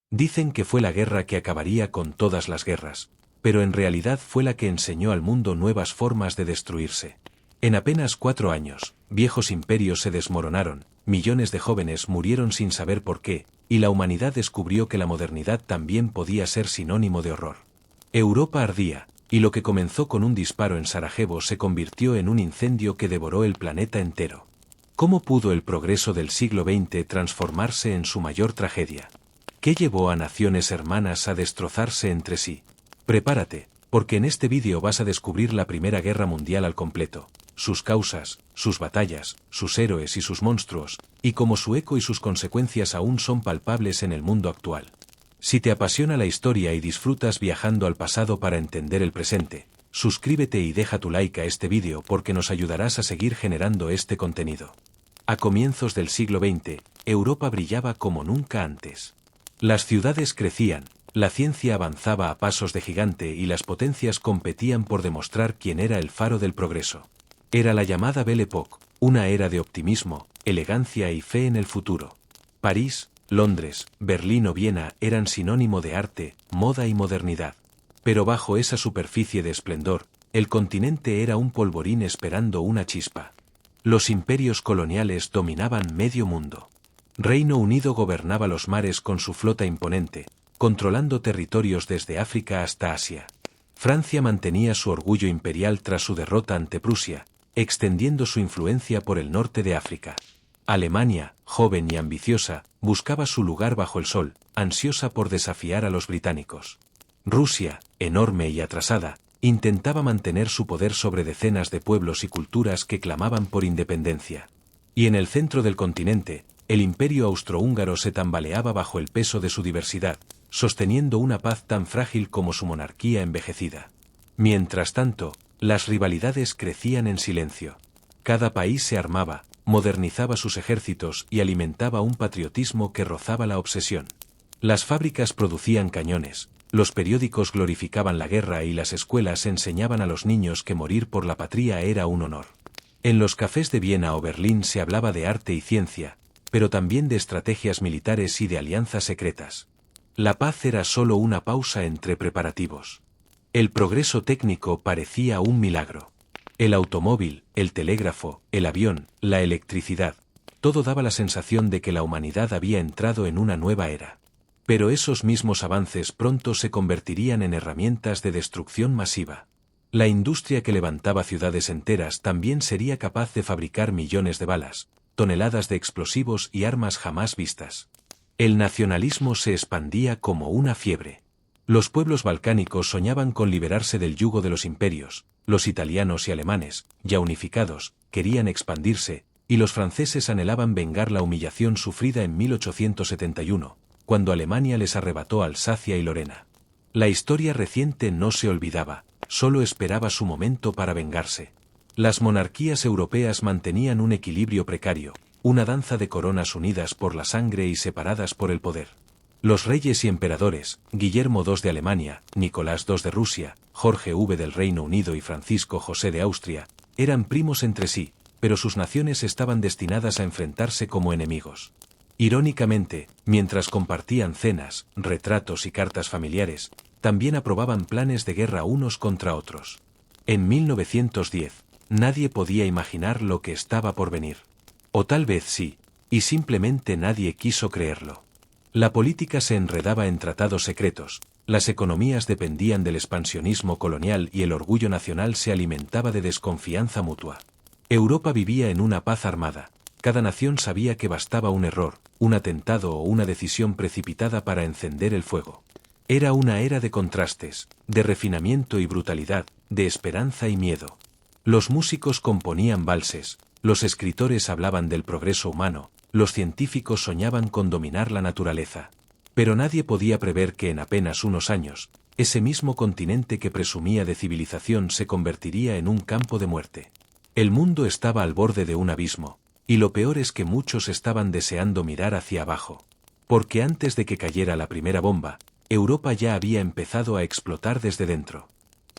Dicen que fue la guerra que acabaría con todas las guerras, pero en realidad fue la que enseñó al mundo nuevas formas de destruirse. En apenas 4 años, viejos imperios se desmoronaron, millones de jóvenes murieron sin saber por qué, y la humanidad descubrió que la modernidad también podía ser sinónimo de horror. Europa ardía, y lo que comenzó con un disparo en Sarajevo se convirtió en un incendio que devoró el planeta entero. ¿Cómo pudo el progreso del siglo XX transformarse en su mayor tragedia? ¿Qué llevó a naciones hermanas a destrozarse entre sí? Prepárate, porque en este vídeo vas a descubrir la Primera Guerra Mundial al completo, sus causas, sus batallas, sus héroes y sus monstruos, y cómo su eco y sus consecuencias aún son palpables en el mundo actual. Si te apasiona la historia y disfrutas viajando al pasado para entender el presente, suscríbete y deja tu like a este vídeo porque nos ayudarás a seguir generando este contenido. A comienzos del siglo XX, Europa brillaba como nunca antes. Las ciudades crecían, la ciencia avanzaba a pasos de gigante y las potencias competían por demostrar quién era el faro del progreso. Era la llamada Belle Époque, una era de optimismo, elegancia y fe en el futuro. París, Londres, Berlín o Viena eran sinónimo de arte, moda y modernidad. Pero bajo esa superficie de esplendor, el continente era un polvorín esperando una chispa. Los imperios coloniales dominaban medio mundo. Reino Unido gobernaba los mares con su flota imponente, controlando territorios desde África hasta Asia. Francia mantenía su orgullo imperial tras su derrota ante Prusia, extendiendo su influencia por el norte de África. Alemania, joven y ambiciosa, buscaba su lugar bajo el sol, ansiosa por desafiar a los británicos. Rusia, enorme y atrasada, intentaba mantener su poder sobre decenas de pueblos y culturas que clamaban por independencia. Y en el centro del continente, el imperio austrohúngaro se tambaleaba bajo el peso de su diversidad, sosteniendo una paz tan frágil como su monarquía envejecida. Mientras tanto, las rivalidades crecían en silencio. Cada país se armaba, modernizaba sus ejércitos y alimentaba un patriotismo que rozaba la obsesión. Las fábricas producían cañones, los periódicos glorificaban la guerra y las escuelas enseñaban a los niños que morir por la patria era un honor. En los cafés de Viena o Berlín se hablaba de arte y ciencia, pero también de estrategias militares y de alianzas secretas. La paz era solo una pausa entre preparativos. El progreso técnico parecía un milagro. El automóvil, el telégrafo, el avión, la electricidad, todo daba la sensación de que la humanidad había entrado en una nueva era. Pero esos mismos avances pronto se convertirían en herramientas de destrucción masiva. La industria que levantaba ciudades enteras también sería capaz de fabricar millones de balas, toneladas de explosivos y armas jamás vistas. El nacionalismo se expandía como una fiebre. Los pueblos balcánicos soñaban con liberarse del yugo de los imperios, los italianos y alemanes, ya unificados, querían expandirse, y los franceses anhelaban vengar la humillación sufrida en 1871, cuando Alemania les arrebató Alsacia y Lorena. La historia reciente no se olvidaba, solo esperaba su momento para vengarse. Las monarquías europeas mantenían un equilibrio precario, una danza de coronas unidas por la sangre y separadas por el poder. Los reyes y emperadores, Guillermo II de Alemania, Nicolás II de Rusia, Jorge V del Reino Unido y Francisco José de Austria, eran primos entre sí, pero sus naciones estaban destinadas a enfrentarse como enemigos. Irónicamente, mientras compartían cenas, retratos y cartas familiares, también aprobaban planes de guerra unos contra otros. En 1910, nadie podía imaginar lo que estaba por venir. O tal vez sí, y simplemente nadie quiso creerlo. La política se enredaba en tratados secretos, las economías dependían del expansionismo colonial y el orgullo nacional se alimentaba de desconfianza mutua. Europa vivía en una paz armada. Cada nación sabía que bastaba un error, un atentado o una decisión precipitada para encender el fuego. Era una era de contrastes, de refinamiento y brutalidad, de esperanza y miedo. Los músicos componían valses, los escritores hablaban del progreso humano, los científicos soñaban con dominar la naturaleza. Pero nadie podía prever que en apenas unos años, ese mismo continente que presumía de civilización se convertiría en un campo de muerte. El mundo estaba al borde de un abismo, y lo peor es que muchos estaban deseando mirar hacia abajo. Porque antes de que cayera la primera bomba, Europa ya había empezado a explotar desde dentro.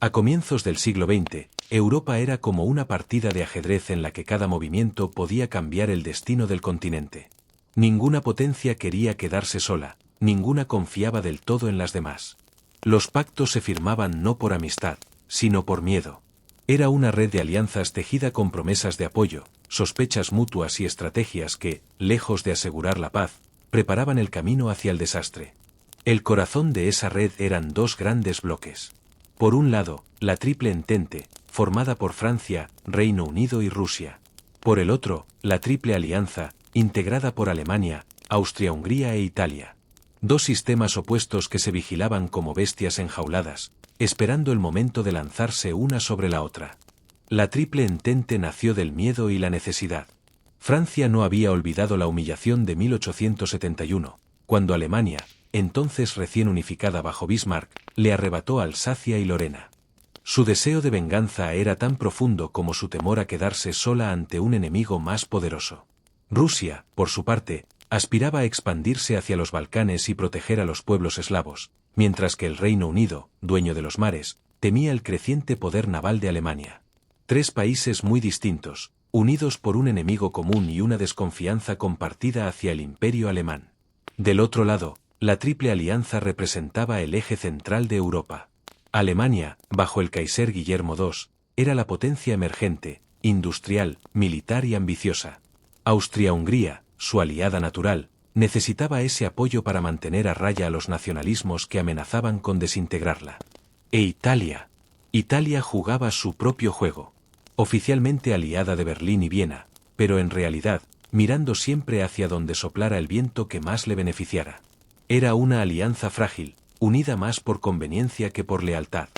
A comienzos del siglo XX, Europa era como una partida de ajedrez en la que cada movimiento podía cambiar el destino del continente. Ninguna potencia quería quedarse sola, ninguna confiaba del todo en las demás. Los pactos se firmaban no por amistad, sino por miedo. Era una red de alianzas tejida con promesas de apoyo, sospechas mutuas y estrategias que, lejos de asegurar la paz, preparaban el camino hacia el desastre. El corazón de esa red eran dos grandes bloques. Por un lado, la Triple Entente, formada por Francia, Reino Unido y Rusia. Por el otro, la Triple Alianza, integrada por Alemania, Austria-Hungría e Italia. Dos sistemas opuestos que se vigilaban como bestias enjauladas, esperando el momento de lanzarse una sobre la otra. La Triple Entente nació del miedo y la necesidad. Francia no había olvidado la humillación de 1871, cuando Alemania, entonces recién unificada bajo Bismarck, le arrebató Alsacia y Lorena. Su deseo de venganza era tan profundo como su temor a quedarse sola ante un enemigo más poderoso. Rusia, por su parte, aspiraba a expandirse hacia los Balcanes y proteger a los pueblos eslavos, mientras que el Reino Unido, dueño de los mares, temía el creciente poder naval de Alemania. Tres países muy distintos, unidos por un enemigo común y una desconfianza compartida hacia el Imperio alemán. Del otro lado, la Triple Alianza representaba el eje central de Europa. Alemania, bajo el Kaiser Guillermo II, era la potencia emergente, industrial, militar y ambiciosa. Austria-Hungría, su aliada natural, necesitaba ese apoyo para mantener a raya a los nacionalismos que amenazaban con desintegrarla. E Italia. Italia jugaba su propio juego. Oficialmente aliada de Berlín y Viena, pero en realidad, mirando siempre hacia donde soplara el viento que más le beneficiara. Era una alianza frágil, unida más por conveniencia que por lealtad.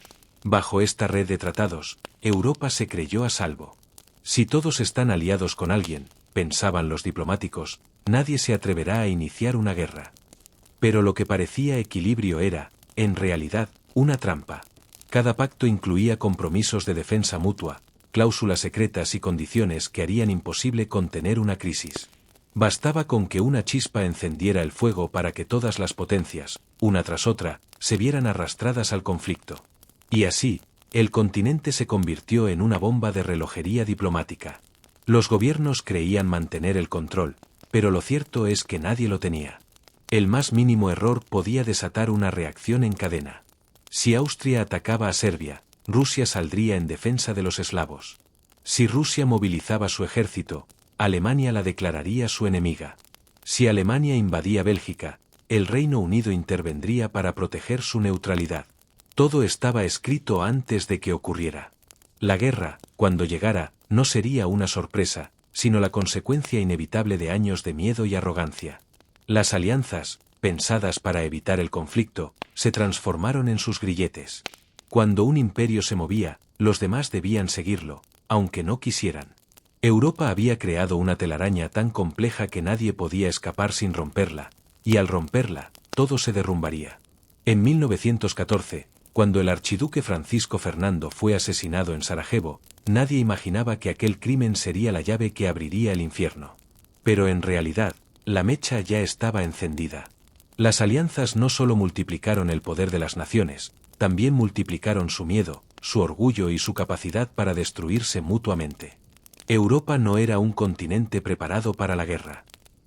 Bajo esta red de tratados, Europa se creyó a salvo. Si todos están aliados con alguien, pensaban los diplomáticos, nadie se atreverá a iniciar una guerra. Pero lo que parecía equilibrio era, en realidad, una trampa. Cada pacto incluía compromisos de defensa mutua, cláusulas secretas y condiciones que harían imposible contener una crisis. Bastaba con que una chispa encendiera el fuego para que todas las potencias, una tras otra, se vieran arrastradas al conflicto. Y así, el continente se convirtió en una bomba de relojería diplomática. Los gobiernos creían mantener el control, pero lo cierto es que nadie lo tenía. El más mínimo error podía desatar una reacción en cadena. Si Austria atacaba a Serbia, Rusia saldría en defensa de los eslavos. Si Rusia movilizaba su ejército, Alemania la declararía su enemiga. Si Alemania invadía Bélgica, el Reino Unido intervendría para proteger su neutralidad. Todo estaba escrito antes de que ocurriera. La guerra, cuando llegara, no sería una sorpresa, sino la consecuencia inevitable de años de miedo y arrogancia. Las alianzas, pensadas para evitar el conflicto, se transformaron en sus grilletes. Cuando un imperio se movía, los demás debían seguirlo, aunque no quisieran. Europa había creado una telaraña tan compleja que nadie podía escapar sin romperla, y al romperla, todo se derrumbaría. En 1914, cuando el archiduque Francisco Fernando fue asesinado en Sarajevo, nadie imaginaba que aquel crimen sería la llave que abriría el infierno. Pero en realidad, la mecha ya estaba encendida. Las alianzas no solo multiplicaron el poder de las naciones, también multiplicaron su miedo, su orgullo y su capacidad para destruirse mutuamente. Europa no era un continente preparado para la guerra.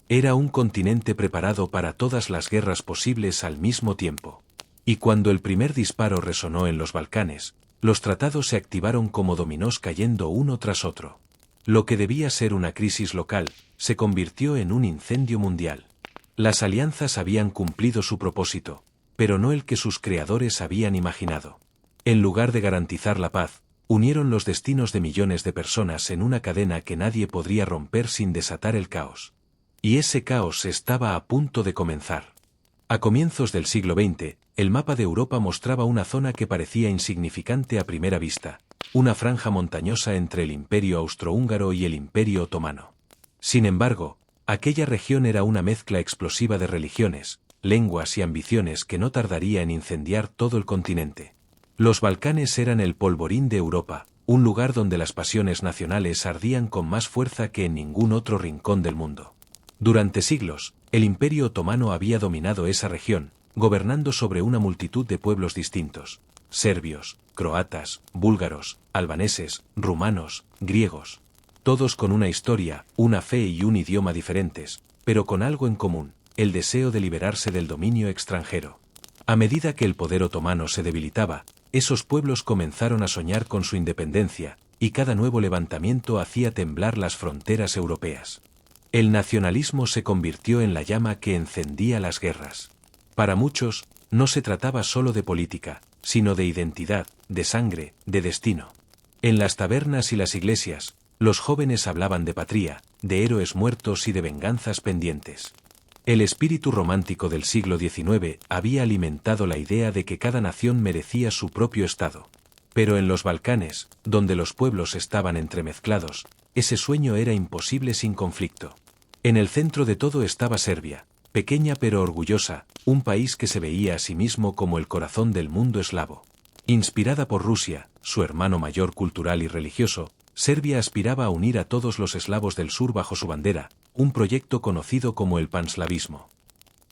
Era un continente preparado para todas las guerras posibles al mismo tiempo. Y cuando el primer disparo resonó en los Balcanes, los tratados se activaron como dominós cayendo uno tras otro. Lo que debía ser una crisis local, se convirtió en un incendio mundial. Las alianzas habían cumplido su propósito, pero no el que sus creadores habían imaginado. En lugar de garantizar la paz, unieron los destinos de millones de personas en una cadena que nadie podría romper sin desatar el caos. Y ese caos estaba a punto de comenzar. A comienzos del siglo XX, el mapa de Europa mostraba una zona que parecía insignificante a primera vista, una franja montañosa entre el Imperio Austrohúngaro y el Imperio Otomano. Sin embargo, aquella región era una mezcla explosiva de religiones, lenguas y ambiciones que no tardaría en incendiar todo el continente. Los Balcanes eran el polvorín de Europa, un lugar donde las pasiones nacionales ardían con más fuerza que en ningún otro rincón del mundo. Durante siglos, el Imperio Otomano había dominado esa región, gobernando sobre una multitud de pueblos distintos: serbios, croatas, búlgaros, albaneses, rumanos, griegos. Todos con una historia, una fe y un idioma diferentes, pero con algo en común: el deseo de liberarse del dominio extranjero. A medida que el poder otomano se debilitaba, esos pueblos comenzaron a soñar con su independencia, y cada nuevo levantamiento hacía temblar las fronteras europeas. El nacionalismo se convirtió en la llama que encendía las guerras. Para muchos, no se trataba solo de política, sino de identidad, de sangre, de destino. En las tabernas y las iglesias, los jóvenes hablaban de patria, de héroes muertos y de venganzas pendientes. El espíritu romántico del siglo XIX había alimentado la idea de que cada nación merecía su propio Estado. Pero en los Balcanes, donde los pueblos estaban entremezclados, ese sueño era imposible sin conflicto. En el centro de todo estaba Serbia, pequeña pero orgullosa, un país que se veía a sí mismo como el corazón del mundo eslavo. Inspirada por Rusia, su hermano mayor cultural y religioso, Serbia aspiraba a unir a todos los eslavos del sur bajo su bandera, un proyecto conocido como el panslavismo.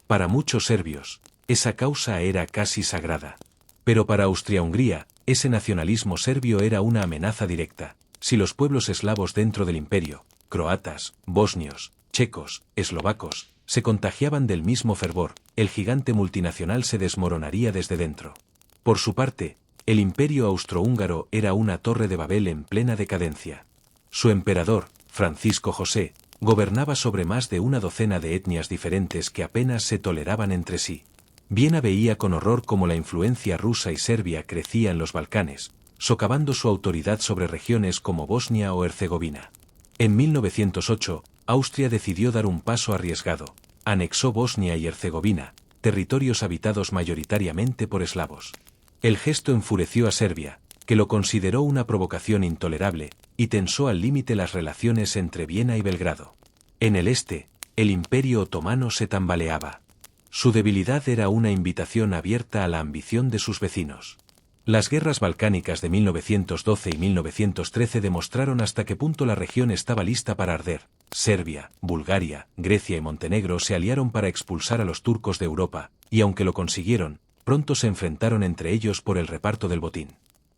Para muchos serbios, esa causa era casi sagrada. Pero para Austria-Hungría, ese nacionalismo serbio era una amenaza directa. Si los pueblos eslavos dentro del imperio, croatas, bosnios, checos, eslovacos, se contagiaban del mismo fervor, el gigante multinacional se desmoronaría desde dentro. Por su parte, el imperio austrohúngaro era una torre de Babel en plena decadencia. Su emperador, Francisco José, gobernaba sobre más de una docena de etnias diferentes que apenas se toleraban entre sí. Viena veía con horror cómo la influencia rusa y serbia crecía en los Balcanes, socavando su autoridad sobre regiones como Bosnia o Herzegovina. En 1908, Austria decidió dar un paso arriesgado, anexó Bosnia y Herzegovina, territorios habitados mayoritariamente por eslavos. El gesto enfureció a Serbia, que lo consideró una provocación intolerable, y tensó al límite las relaciones entre Viena y Belgrado. En el este, el Imperio otomano se tambaleaba. Su debilidad era una invitación abierta a la ambición de sus vecinos. Las guerras balcánicas de 1912 y 1913 demostraron hasta qué punto la región estaba lista para arder. Serbia, Bulgaria, Grecia y Montenegro se aliaron para expulsar a los turcos de Europa, y aunque lo consiguieron, pronto se enfrentaron entre ellos por el reparto del botín.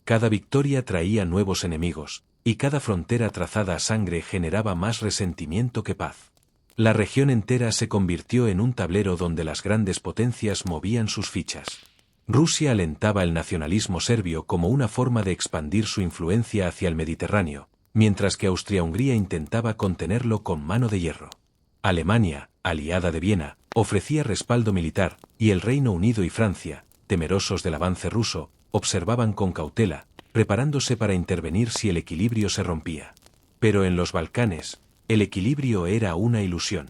Cada victoria traía nuevos enemigos, y cada frontera trazada a sangre generaba más resentimiento que paz. La región entera se convirtió en un tablero donde las grandes potencias movían sus fichas. Rusia alentaba el nacionalismo serbio como una forma de expandir su influencia hacia el Mediterráneo, mientras que Austria-Hungría intentaba contenerlo con mano de hierro. Alemania, aliada de Viena, ofrecía respaldo militar, y el Reino Unido y Francia, temerosos del avance ruso, observaban con cautela, preparándose para intervenir si el equilibrio se rompía. Pero en los Balcanes, el equilibrio era una ilusión.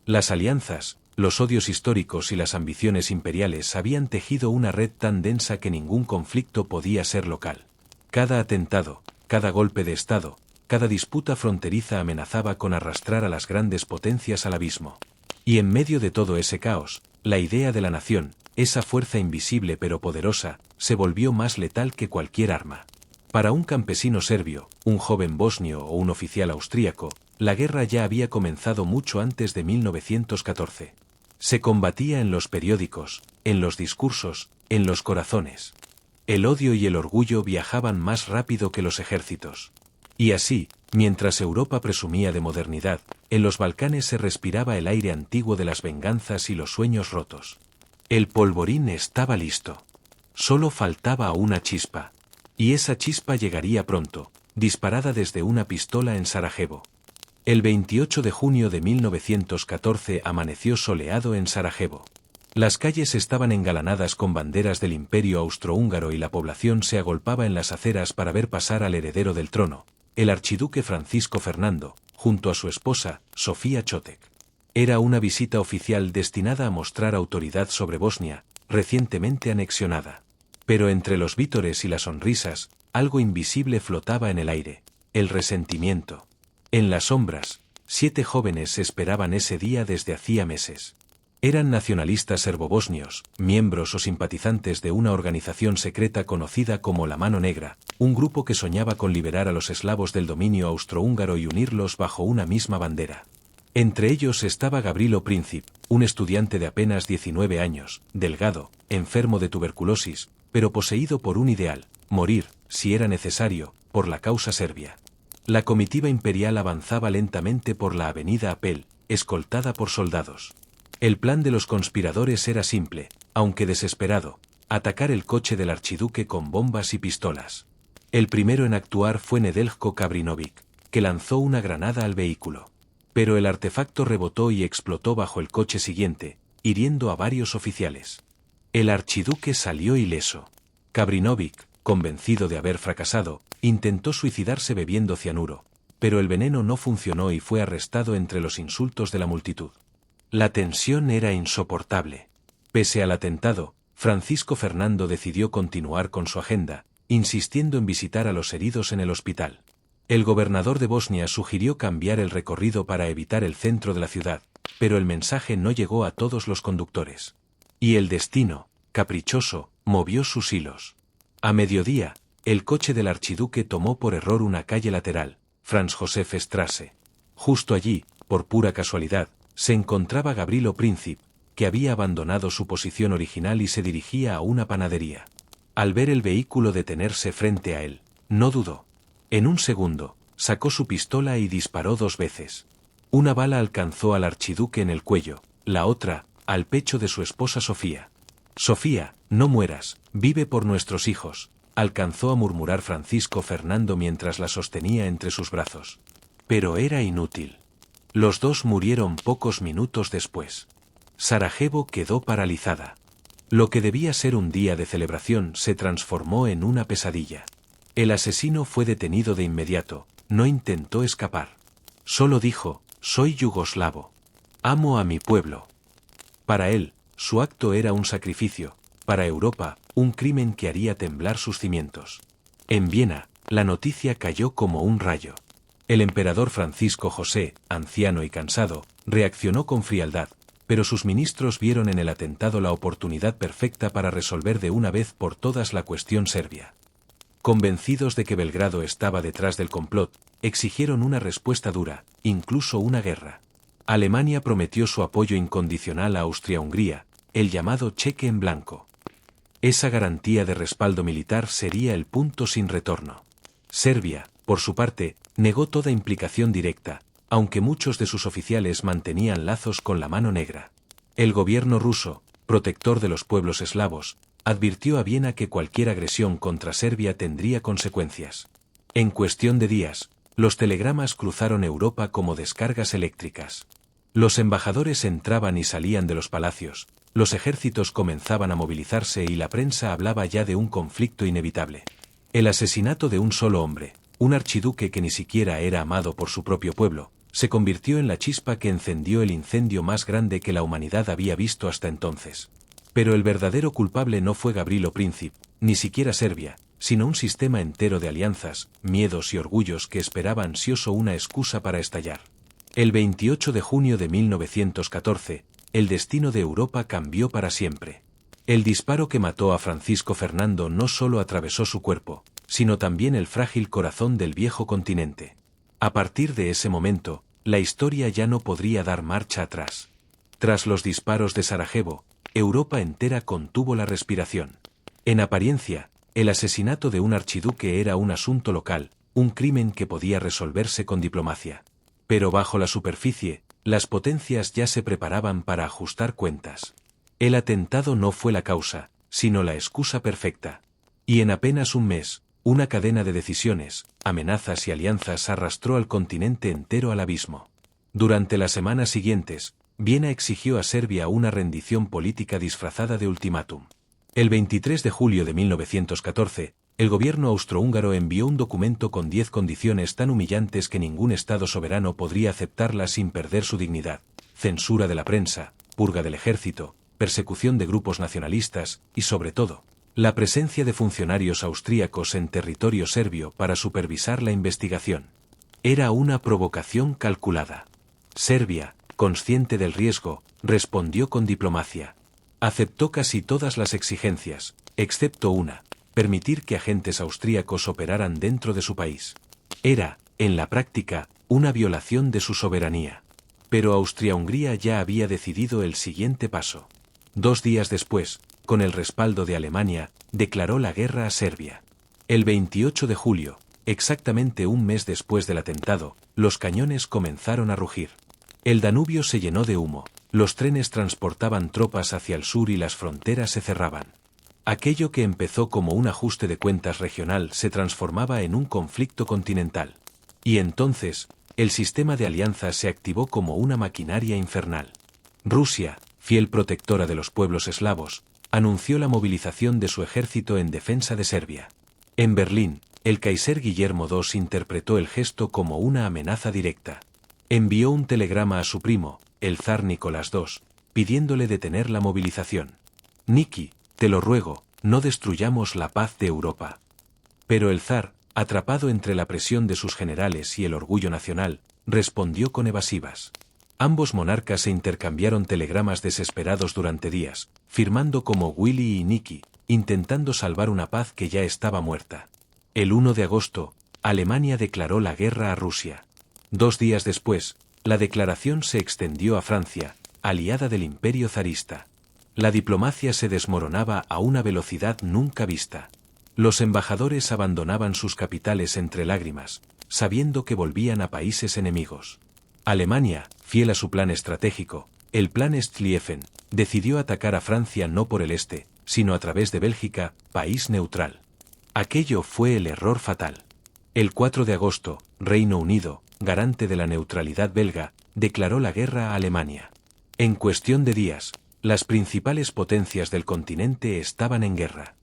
Las alianzas, los odios históricos y las ambiciones imperiales habían tejido una red tan densa que ningún conflicto podía ser local. Cada atentado, cada golpe de Estado, cada disputa fronteriza amenazaba con arrastrar a las grandes potencias al abismo. Y en medio de todo ese caos, la idea de la nación, esa fuerza invisible pero poderosa, se volvió más letal que cualquier arma. Para un campesino serbio, un joven bosnio o un oficial austríaco, la guerra ya había comenzado mucho antes de 1914. Se combatía en los periódicos, en los discursos, en los corazones. El odio y el orgullo viajaban más rápido que los ejércitos. Y así, mientras Europa presumía de modernidad, en los Balcanes se respiraba el aire antiguo de las venganzas y los sueños rotos. El polvorín estaba listo. Solo faltaba una chispa. Y esa chispa llegaría pronto, disparada desde una pistola en Sarajevo. El 28 de junio de 1914 amaneció soleado en Sarajevo. Las calles estaban engalanadas con banderas del Imperio austrohúngaro y la población se agolpaba en las aceras para ver pasar al heredero del trono, el archiduque Francisco Fernando, junto a su esposa, Sofía Chotek. Era una visita oficial destinada a mostrar autoridad sobre Bosnia, recientemente anexionada. Pero entre los vítores y las sonrisas, algo invisible flotaba en el aire: el resentimiento. En las sombras, 7 jóvenes esperaban ese día desde hacía meses. Eran nacionalistas serbobosnios, miembros o simpatizantes de una organización secreta conocida como la Mano Negra, un grupo que soñaba con liberar a los eslavos del dominio austrohúngaro y unirlos bajo una misma bandera. Entre ellos estaba Gavrilo Princip, un estudiante de apenas 19 años, delgado, enfermo de tuberculosis, pero poseído por un ideal: morir, si era necesario, por la causa serbia. La comitiva imperial avanzaba lentamente por la avenida Apel, escoltada por soldados. El plan de los conspiradores era simple, aunque desesperado: atacar el coche del archiduque con bombas y pistolas. El primero en actuar fue Nedeljko Kabrinović, que lanzó una granada al vehículo. Pero el artefacto rebotó y explotó bajo el coche siguiente, hiriendo a varios oficiales. El archiduque salió ileso. Kabrinović, convencido de haber fracasado, intentó suicidarse bebiendo cianuro, pero el veneno no funcionó y fue arrestado entre los insultos de la multitud. La tensión era insoportable. Pese al atentado, Francisco Fernando decidió continuar con su agenda, insistiendo en visitar a los heridos en el hospital. El gobernador de Bosnia sugirió cambiar el recorrido para evitar el centro de la ciudad, pero el mensaje no llegó a todos los conductores. Y el destino, caprichoso, movió sus hilos. A mediodía, el coche del archiduque tomó por error una calle lateral, Franz Josef Straße. Justo allí, por pura casualidad, se encontraba Gavrilo Princip, que había abandonado su posición original y se dirigía a una panadería. Al ver el vehículo detenerse frente a él, no dudó. En un segundo, sacó su pistola y disparó 2 veces. Una bala alcanzó al archiduque en el cuello, la otra, al pecho de su esposa Sofía. «Sofía, no mueras, vive por nuestros hijos», alcanzó a murmurar Francisco Fernando mientras la sostenía entre sus brazos. Pero era inútil. Los dos murieron pocos minutos después. Sarajevo quedó paralizada. Lo que debía ser un día de celebración se transformó en una pesadilla. El asesino fue detenido de inmediato, no intentó escapar. Solo dijo: «Soy yugoslavo. Amo a mi pueblo». Para él, su acto era un sacrificio, para Europa, un crimen que haría temblar sus cimientos. En Viena, la noticia cayó como un rayo. El emperador Francisco José, anciano y cansado, reaccionó con frialdad, pero sus ministros vieron en el atentado la oportunidad perfecta para resolver de una vez por todas la cuestión serbia. Convencidos de que Belgrado estaba detrás del complot, exigieron una respuesta dura, incluso una guerra. Alemania prometió su apoyo incondicional a Austria-Hungría, el llamado cheque en blanco. Esa garantía de respaldo militar sería el punto sin retorno. Serbia, por su parte, negó toda implicación directa, aunque muchos de sus oficiales mantenían lazos con la mano negra. El gobierno ruso, protector de los pueblos eslavos, advirtió a Viena que cualquier agresión contra Serbia tendría consecuencias. En cuestión de días, los telegramas cruzaron Europa como descargas eléctricas. Los embajadores entraban y salían de los palacios, los ejércitos comenzaban a movilizarse y la prensa hablaba ya de un conflicto inevitable. El asesinato de un solo hombre, un archiduque que ni siquiera era amado por su propio pueblo, se convirtió en la chispa que encendió el incendio más grande que la humanidad había visto hasta entonces. Pero el verdadero culpable no fue Gavrilo Princip, ni siquiera Serbia, sino un sistema entero de alianzas, miedos y orgullos que esperaba ansioso una excusa para estallar. El 28 de junio de 1914, el destino de Europa cambió para siempre. El disparo que mató a Francisco Fernando no solo atravesó su cuerpo, sino también el frágil corazón del viejo continente. A partir de ese momento, la historia ya no podría dar marcha atrás. Tras los disparos de Sarajevo, Europa entera contuvo la respiración. En apariencia, el asesinato de un archiduque era un asunto local, un crimen que podía resolverse con diplomacia. Pero bajo la superficie, las potencias ya se preparaban para ajustar cuentas. El atentado no fue la causa, sino la excusa perfecta. Y en apenas un mes, una cadena de decisiones, amenazas y alianzas arrastró al continente entero al abismo. Durante las semanas siguientes, Viena exigió a Serbia una rendición política disfrazada de ultimátum. El 23 de julio de 1914, el gobierno austrohúngaro envió un documento con 10 condiciones tan humillantes que ningún Estado soberano podría aceptarlas sin perder su dignidad: censura de la prensa, purga del ejército, persecución de grupos nacionalistas y, sobre todo, la presencia de funcionarios austríacos en territorio serbio para supervisar la investigación. Era una provocación calculada. Serbia, consciente del riesgo, respondió con diplomacia. Aceptó casi todas las exigencias, excepto una: permitir que agentes austríacos operaran dentro de su país. Era, en la práctica, una violación de su soberanía. Pero Austria-Hungría ya había decidido el siguiente paso. 2 días después, con el respaldo de Alemania, declaró la guerra a Serbia. El 28 de julio, exactamente un mes después del atentado, los cañones comenzaron a rugir. El Danubio se llenó de humo, Los trenes transportaban tropas hacia el sur y las fronteras se cerraban. Aquello que empezó como un ajuste de cuentas regional se transformaba en un conflicto continental. Y entonces, el sistema de alianzas se activó como una maquinaria infernal. Rusia, fiel protectora de los pueblos eslavos, anunció la movilización de su ejército en defensa de Serbia. En Berlín, el Kaiser Guillermo II interpretó el gesto como una amenaza directa. Envió un telegrama a su primo, el zar Nicolás II, pidiéndole detener la movilización. Niki, te lo ruego, no destruyamos la paz de Europa. Pero el zar, atrapado entre la presión de sus generales y el orgullo nacional, respondió con evasivas. Ambos monarcas se intercambiaron telegramas desesperados durante días, firmando como Willy y Niki, intentando salvar una paz que ya estaba muerta. El 1 de agosto, Alemania declaró la guerra a Rusia. 2 días después, la declaración se extendió a Francia, aliada del imperio zarista. La diplomacia se desmoronaba a una velocidad nunca vista. Los embajadores abandonaban sus capitales entre lágrimas, sabiendo que volvían a países enemigos. Alemania, fiel a su plan estratégico, el Plan Schlieffen, decidió atacar a Francia no por el este, sino a través de Bélgica, país neutral. Aquello fue el error fatal. El 4 de agosto, Reino Unido, garante de la neutralidad belga, declaró la guerra a Alemania. En cuestión de días, las principales potencias del continente estaban en guerra.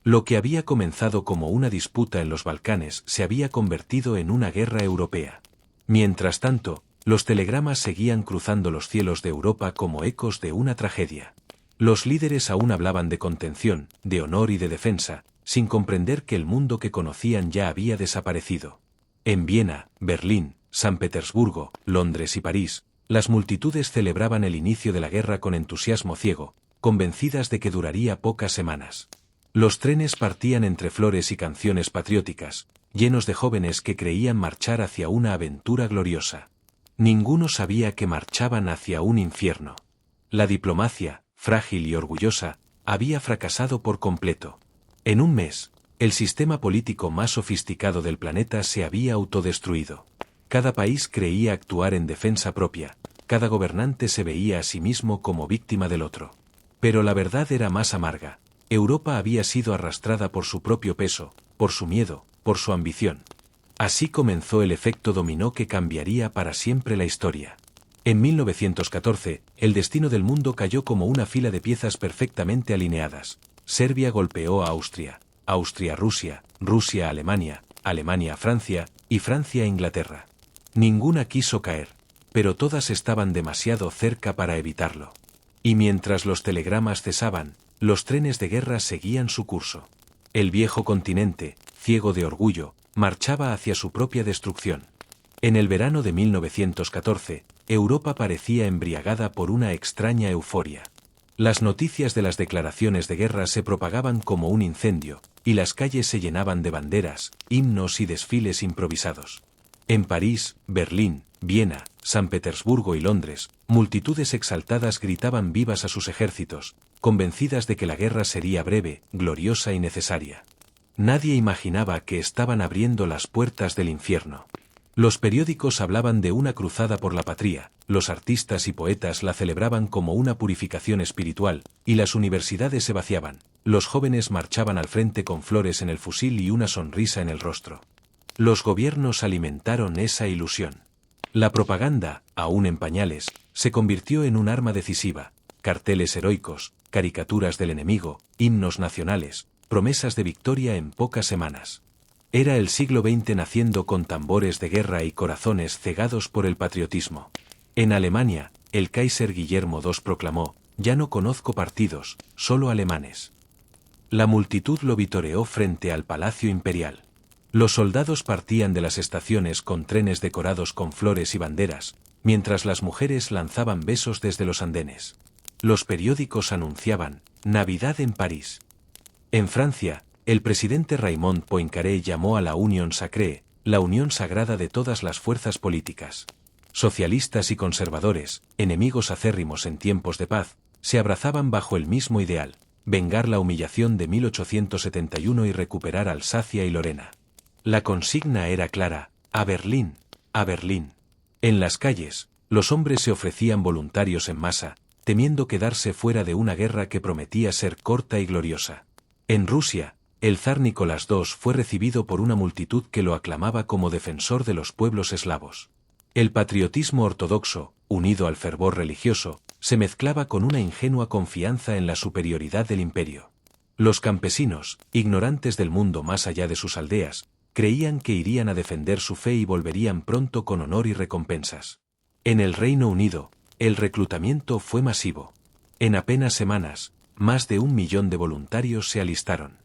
Lo que había comenzado como una disputa en los Balcanes se había convertido en una guerra europea. Mientras tanto, los telegramas seguían cruzando los cielos de Europa como ecos de una tragedia. Los líderes aún hablaban de contención, de honor y de defensa, sin comprender que el mundo que conocían ya había desaparecido. En Viena, Berlín, San Petersburgo, Londres y París, las multitudes celebraban el inicio de la guerra con entusiasmo ciego, convencidas de que duraría pocas semanas. Los trenes partían entre flores y canciones patrióticas, llenos de jóvenes que creían marchar hacia una aventura gloriosa. Ninguno sabía que marchaban hacia un infierno. La diplomacia, frágil y orgullosa, había fracasado por completo. En un mes, el sistema político más sofisticado del planeta se había autodestruido. Cada país creía actuar en defensa propia, cada gobernante se veía a sí mismo como víctima del otro. Pero la verdad era más amarga. Europa había sido arrastrada por su propio peso, por su miedo, por su ambición. Así comenzó el efecto dominó que cambiaría para siempre la historia. En 1914, el destino del mundo cayó como una fila de piezas perfectamente alineadas. Serbia golpeó a Austria, Austria a Rusia, Rusia a Alemania, Alemania a Francia, y Francia a Inglaterra. Ninguna quiso caer, pero todas estaban demasiado cerca para evitarlo. Y mientras los telegramas cesaban, los trenes de guerra seguían su curso. El viejo continente, ciego de orgullo, marchaba hacia su propia destrucción. En el verano de 1914, Europa parecía embriagada por una extraña euforia. Las noticias de las declaraciones de guerra se propagaban como un incendio, y las calles se llenaban de banderas, himnos y desfiles improvisados. En París, Berlín, Viena, San Petersburgo y Londres, multitudes exaltadas gritaban vivas a sus ejércitos, convencidas de que la guerra sería breve, gloriosa y necesaria. Nadie imaginaba que estaban abriendo las puertas del infierno. Los periódicos hablaban de una cruzada por la patria, los artistas y poetas la celebraban como una purificación espiritual, y las universidades se vaciaban. Los jóvenes marchaban al frente con flores en el fusil y una sonrisa en el rostro. Los gobiernos alimentaron esa ilusión. La propaganda, aún en pañales, se convirtió en un arma decisiva. Carteles heroicos, caricaturas del enemigo, himnos nacionales, promesas de victoria en pocas semanas. Era el siglo XX naciendo con tambores de guerra y corazones cegados por el patriotismo. En Alemania, el Kaiser Guillermo II proclamó: «Ya no conozco partidos, solo alemanes». La multitud lo vitoreó frente al Palacio Imperial. Los soldados partían de las estaciones con trenes decorados con flores y banderas, mientras las mujeres lanzaban besos desde los andenes. Los periódicos anunciaban: «Navidad en París». En Francia, el presidente Raymond Poincaré llamó a la Union Sacrée, la unión sagrada de todas las fuerzas políticas. Socialistas y conservadores, enemigos acérrimos en tiempos de paz, se abrazaban bajo el mismo ideal: vengar la humillación de 1871 y recuperar Alsacia y Lorena. La consigna era clara: a Berlín, a Berlín. En las calles, los hombres se ofrecían voluntarios en masa, temiendo quedarse fuera de una guerra que prometía ser corta y gloriosa. En Rusia, el zar Nicolás II fue recibido por una multitud que lo aclamaba como defensor de los pueblos eslavos. El patriotismo ortodoxo, unido al fervor religioso, se mezclaba con una ingenua confianza en la superioridad del imperio. Los campesinos, ignorantes del mundo más allá de sus aldeas, creían que irían a defender su fe y volverían pronto con honor y recompensas. En el Reino Unido, el reclutamiento fue masivo. En apenas semanas, más de 1 millón de voluntarios se alistaron.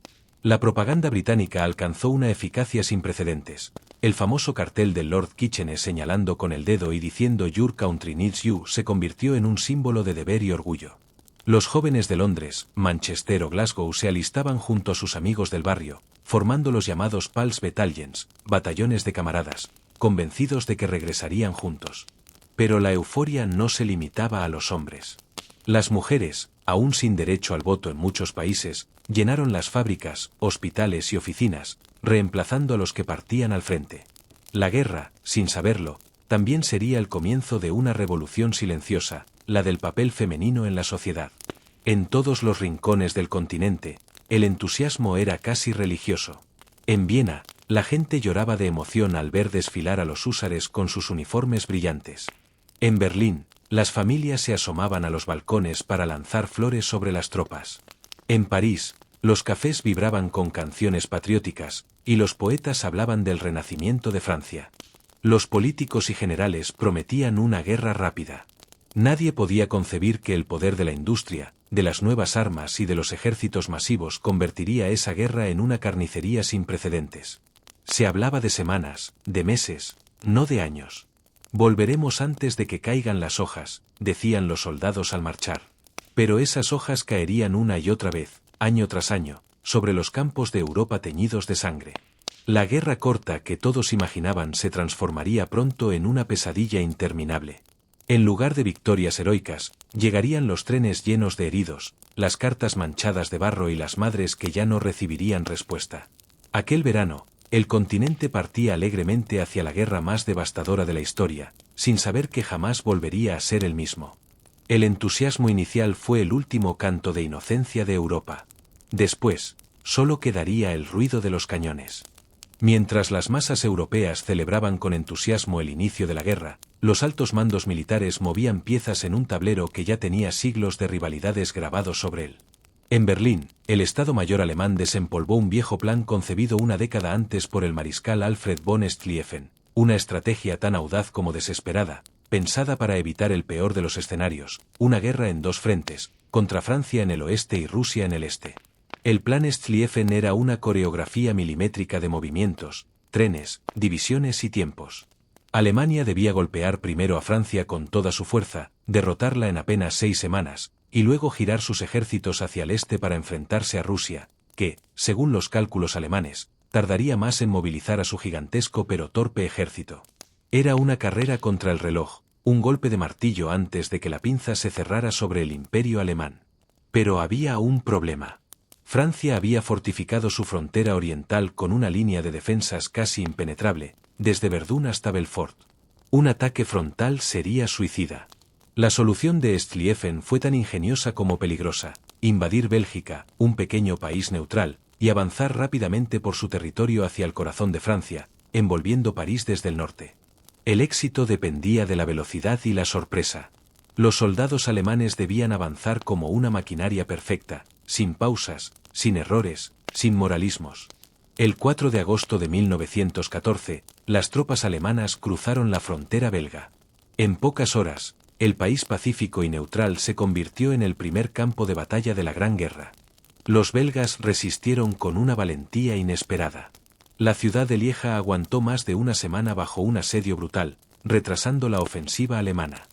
La propaganda británica alcanzó una eficacia sin precedentes. El famoso cartel del Lord Kitchener señalando con el dedo y diciendo "Your country needs you" se convirtió en un símbolo de deber y orgullo. Los jóvenes de Londres, Manchester o Glasgow se alistaban junto a sus amigos del barrio, formando los llamados Pals Battalions, batallones de camaradas, convencidos de que regresarían juntos. Pero la euforia no se limitaba a los hombres. Las mujeres, aún sin derecho al voto en muchos países, llenaron las fábricas, hospitales y oficinas, reemplazando a los que partían al frente. La guerra, sin saberlo, también sería el comienzo de una revolución silenciosa, la del papel femenino en la sociedad. En todos los rincones del continente, el entusiasmo era casi religioso. En Viena, la gente lloraba de emoción al ver desfilar a los húsares con sus uniformes brillantes. En Berlín, las familias se asomaban a los balcones para lanzar flores sobre las tropas. En París, los cafés vibraban con canciones patrióticas, y los poetas hablaban del renacimiento de Francia. Los políticos y generales prometían una guerra rápida. Nadie podía concebir que el poder de la industria, de las nuevas armas y de los ejércitos masivos convertiría esa guerra en una carnicería sin precedentes. Se hablaba de semanas, de meses, no de años. Volveremos antes de que caigan las hojas, decían los soldados al marchar. Pero esas hojas caerían una y otra vez, año tras año, sobre los campos de Europa teñidos de sangre. La guerra corta que todos imaginaban se transformaría pronto en una pesadilla interminable. En lugar de victorias heroicas, llegarían los trenes llenos de heridos, las cartas manchadas de barro y las madres que ya no recibirían respuesta. Aquel verano, el continente partía alegremente hacia la guerra más devastadora de la historia, sin saber que jamás volvería a ser el mismo. El entusiasmo inicial fue el último canto de inocencia de Europa. Después, solo quedaría el ruido de los cañones. Mientras las masas europeas celebraban con entusiasmo el inicio de la guerra, los altos mandos militares movían piezas en un tablero que ya tenía siglos de rivalidades grabados sobre él. En Berlín, el Estado Mayor alemán desempolvó un viejo plan concebido una década antes por el mariscal Alfred von Schlieffen, una estrategia tan audaz como desesperada, pensada para evitar el peor de los escenarios, una guerra en 2 frentes, contra Francia en el oeste y Rusia en el este. El plan Schlieffen era una coreografía milimétrica de movimientos, trenes, divisiones y tiempos. Alemania debía golpear primero a Francia con toda su fuerza, derrotarla en apenas 6 semanas, y luego girar sus ejércitos hacia el este para enfrentarse a Rusia, que, según los cálculos alemanes, tardaría más en movilizar a su gigantesco pero torpe ejército. Era una carrera contra el reloj, un golpe de martillo antes de que la pinza se cerrara sobre el imperio alemán. Pero había un problema. Francia había fortificado su frontera oriental con una línea de defensas casi impenetrable, desde Verdún hasta Belfort. Un ataque frontal sería suicida. La solución de Schlieffen fue tan ingeniosa como peligrosa: invadir Bélgica, un pequeño país neutral, y avanzar rápidamente por su territorio hacia el corazón de Francia, envolviendo París desde el norte. El éxito dependía de la velocidad y la sorpresa. Los soldados alemanes debían avanzar como una maquinaria perfecta, sin pausas, sin errores, sin moralismos. El 4 de agosto de 1914, las tropas alemanas cruzaron la frontera belga. En pocas horas, el país pacífico y neutral se convirtió en el primer campo de batalla de la Gran Guerra. Los belgas resistieron con una valentía inesperada. La ciudad de Lieja aguantó más de una semana bajo un asedio brutal, retrasando la ofensiva alemana.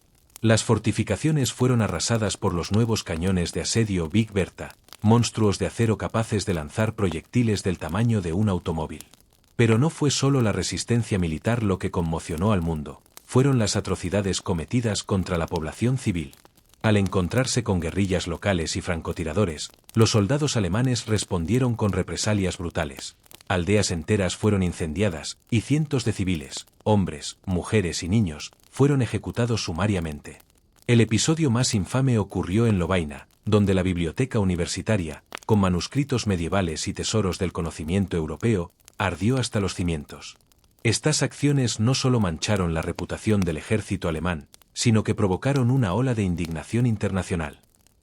Las fortificaciones fueron arrasadas por los nuevos cañones de asedio Big Bertha, monstruos de acero capaces de lanzar proyectiles del tamaño de un automóvil. Pero no fue solo la resistencia militar lo que conmocionó al mundo, fueron las atrocidades cometidas contra la población civil. Al encontrarse con guerrillas locales y francotiradores, los soldados alemanes respondieron con represalias brutales. Aldeas enteras fueron incendiadas, y cientos de civiles, hombres, mujeres y niños, fueron ejecutados sumariamente. El episodio más infame ocurrió en Lovaina, donde la biblioteca universitaria, con manuscritos medievales y tesoros del conocimiento europeo, ardió hasta los cimientos. Estas acciones no solo mancharon la reputación del ejército alemán, sino que provocaron una ola de indignación internacional.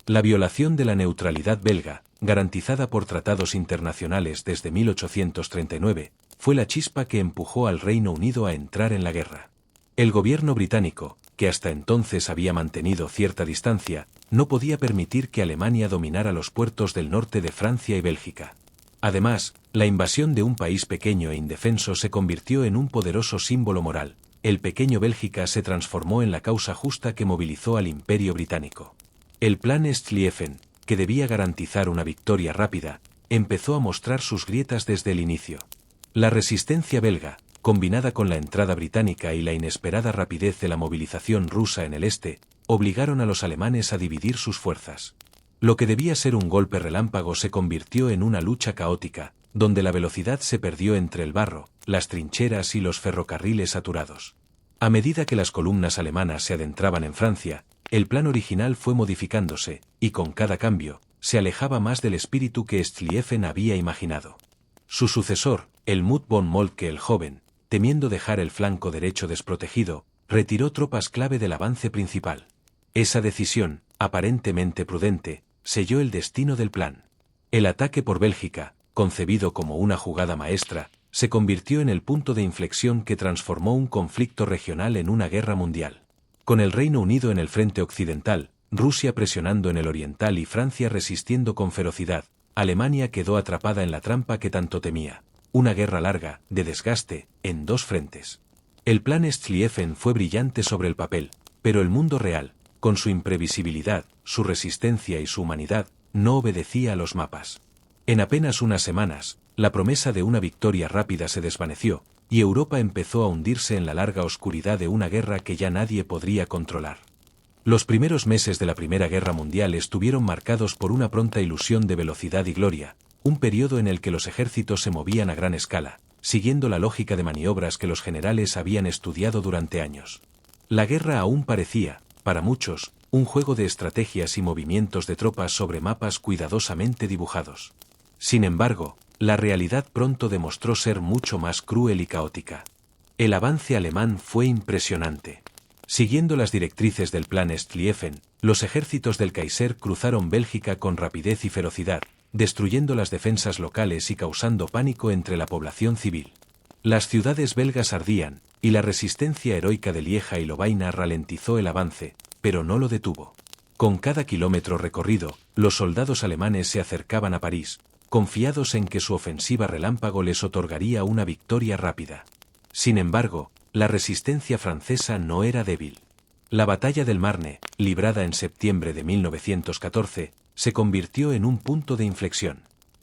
La violación de la neutralidad belga, garantizada por tratados internacionales desde 1839, fue la chispa que empujó al Reino Unido a entrar en la guerra. El gobierno británico, que hasta entonces había mantenido cierta distancia, no podía permitir que Alemania dominara los puertos del norte de Francia y Bélgica. Además, la invasión de un país pequeño e indefenso se convirtió en un poderoso símbolo moral. El pequeño Bélgica se transformó en la causa justa que movilizó al Imperio Británico. El plan Schlieffen, que debía garantizar una victoria rápida, empezó a mostrar sus grietas desde el inicio. La resistencia belga, combinada con la entrada británica y la inesperada rapidez de la movilización rusa en el este, obligaron a los alemanes a dividir sus fuerzas. Lo que debía ser un golpe relámpago se convirtió en una lucha caótica, donde la velocidad se perdió entre el barro, las trincheras y los ferrocarriles saturados. A medida que las columnas alemanas se adentraban en Francia, el plan original fue modificándose, y con cada cambio, se alejaba más del espíritu que Schlieffen había imaginado. Su sucesor, Helmut von Moltke el Joven, temiendo dejar el flanco derecho desprotegido, retiró tropas clave del avance principal. Esa decisión, aparentemente prudente, selló el destino del plan. El ataque por Bélgica, concebido como una jugada maestra, se convirtió en el punto de inflexión que transformó un conflicto regional en una guerra mundial. Con el Reino Unido en el frente occidental, Rusia presionando en el oriental y Francia resistiendo con ferocidad, Alemania quedó atrapada en la trampa que tanto temía. Una guerra larga, de desgaste, en dos frentes. El plan Schlieffen fue brillante sobre el papel, pero el mundo real, con su imprevisibilidad, su resistencia y su humanidad, no obedecía a los mapas. En apenas unas semanas, la promesa de una victoria rápida se desvaneció, y Europa empezó a hundirse en la larga oscuridad de una guerra que ya nadie podría controlar. Los primeros meses de la Primera Guerra Mundial estuvieron marcados por una pronta ilusión de velocidad y gloria, un periodo en el que los ejércitos se movían a gran escala, siguiendo la lógica de maniobras que los generales habían estudiado durante años. La guerra aún parecía, para muchos, un juego de estrategias y movimientos de tropas sobre mapas cuidadosamente dibujados. Sin embargo, la realidad pronto demostró ser mucho más cruel y caótica. El avance alemán fue impresionante. Siguiendo las directrices del plan Schlieffen, los ejércitos del Kaiser cruzaron Bélgica con rapidez y ferocidad, destruyendo las defensas locales y causando pánico entre la población civil. Las ciudades belgas ardían, y la resistencia heroica de Lieja y Lovaina ralentizó el avance, pero no lo detuvo. Con cada kilómetro recorrido, los soldados alemanes se acercaban a París, confiados en que su ofensiva relámpago les otorgaría una victoria rápida. Sin embargo, la resistencia francesa no era débil. La batalla del Marne, librada en septiembre de 1914, se convirtió en un punto de inflexión.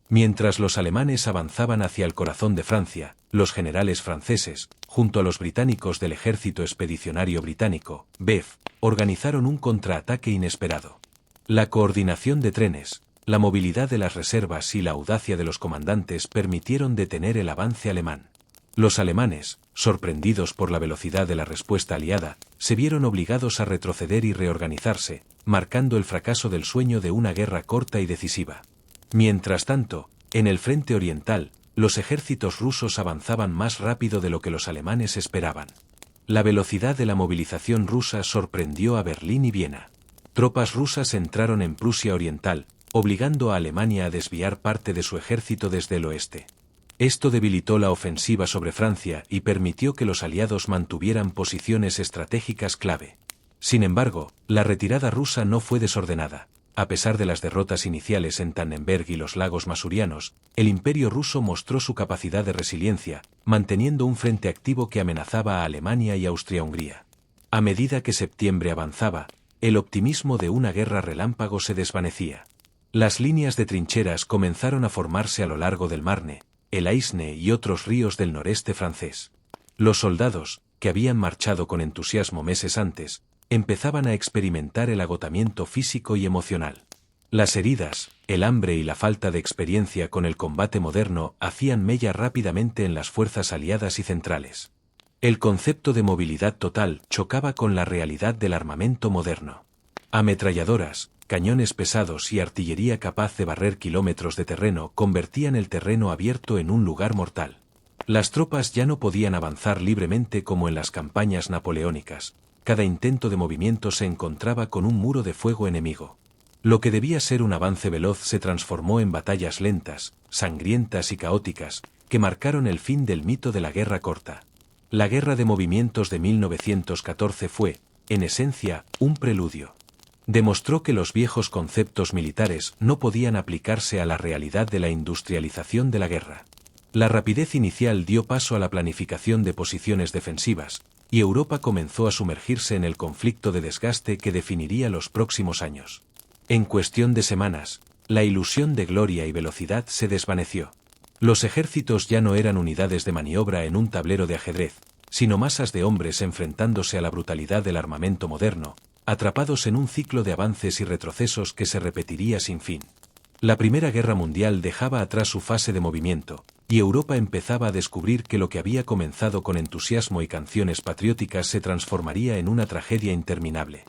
Mientras los alemanes avanzaban hacia el corazón de Francia, los generales franceses, junto a los británicos del Ejército Expedicionario Británico, BEF, organizaron un contraataque inesperado. La coordinación de trenes, la movilidad de las reservas y la audacia de los comandantes permitieron detener el avance alemán. Los alemanes, sorprendidos por la velocidad de la respuesta aliada, se vieron obligados a retroceder y reorganizarse, marcando el fracaso del sueño de una guerra corta y decisiva. Mientras tanto, en el frente oriental, los ejércitos rusos avanzaban más rápido de lo que los alemanes esperaban. La velocidad de la movilización rusa sorprendió a Berlín y Viena. Tropas rusas entraron en Prusia Oriental, obligando a Alemania a desviar parte de su ejército desde el oeste. Esto debilitó la ofensiva sobre Francia y permitió que los aliados mantuvieran posiciones estratégicas clave. Sin embargo, la retirada rusa no fue desordenada. A pesar de las derrotas iniciales en Tannenberg y los lagos masurianos, el Imperio ruso mostró su capacidad de resiliencia, manteniendo un frente activo que amenazaba a Alemania y Austria-Hungría. A medida que septiembre avanzaba, el optimismo de una guerra relámpago se desvanecía. Las líneas de trincheras comenzaron a formarse a lo largo del Marne, el Aisne y otros ríos del noreste francés. Los soldados, que habían marchado con entusiasmo meses antes, empezaban a experimentar el agotamiento físico y emocional. Las heridas, el hambre y la falta de experiencia con el combate moderno hacían mella rápidamente en las fuerzas aliadas y centrales. El concepto de movilidad total chocaba con la realidad del armamento moderno. Ametralladoras, cañones pesados y artillería capaz de barrer kilómetros de terreno convertían el terreno abierto en un lugar mortal. Las tropas ya no podían avanzar libremente como en las campañas napoleónicas. Cada intento de movimiento se encontraba con un muro de fuego enemigo. Lo que debía ser un avance veloz se transformó en batallas lentas, sangrientas y caóticas, que marcaron el fin del mito de la guerra corta. La guerra de movimientos de 1914 fue, en esencia, un preludio. Demostró que los viejos conceptos militares no podían aplicarse a la realidad de la industrialización de la guerra. La rapidez inicial dio paso a la planificación de posiciones defensivas, y Europa comenzó a sumergirse en el conflicto de desgaste que definiría los próximos años. En cuestión de semanas, la ilusión de gloria y velocidad se desvaneció. Los ejércitos ya no eran unidades de maniobra en un tablero de ajedrez, sino masas de hombres enfrentándose a la brutalidad del armamento moderno, atrapados en un ciclo de avances y retrocesos que se repetiría sin fin. La Primera Guerra Mundial dejaba atrás su fase de movimiento, y Europa empezaba a descubrir que lo que había comenzado con entusiasmo y canciones patrióticas se transformaría en una tragedia interminable.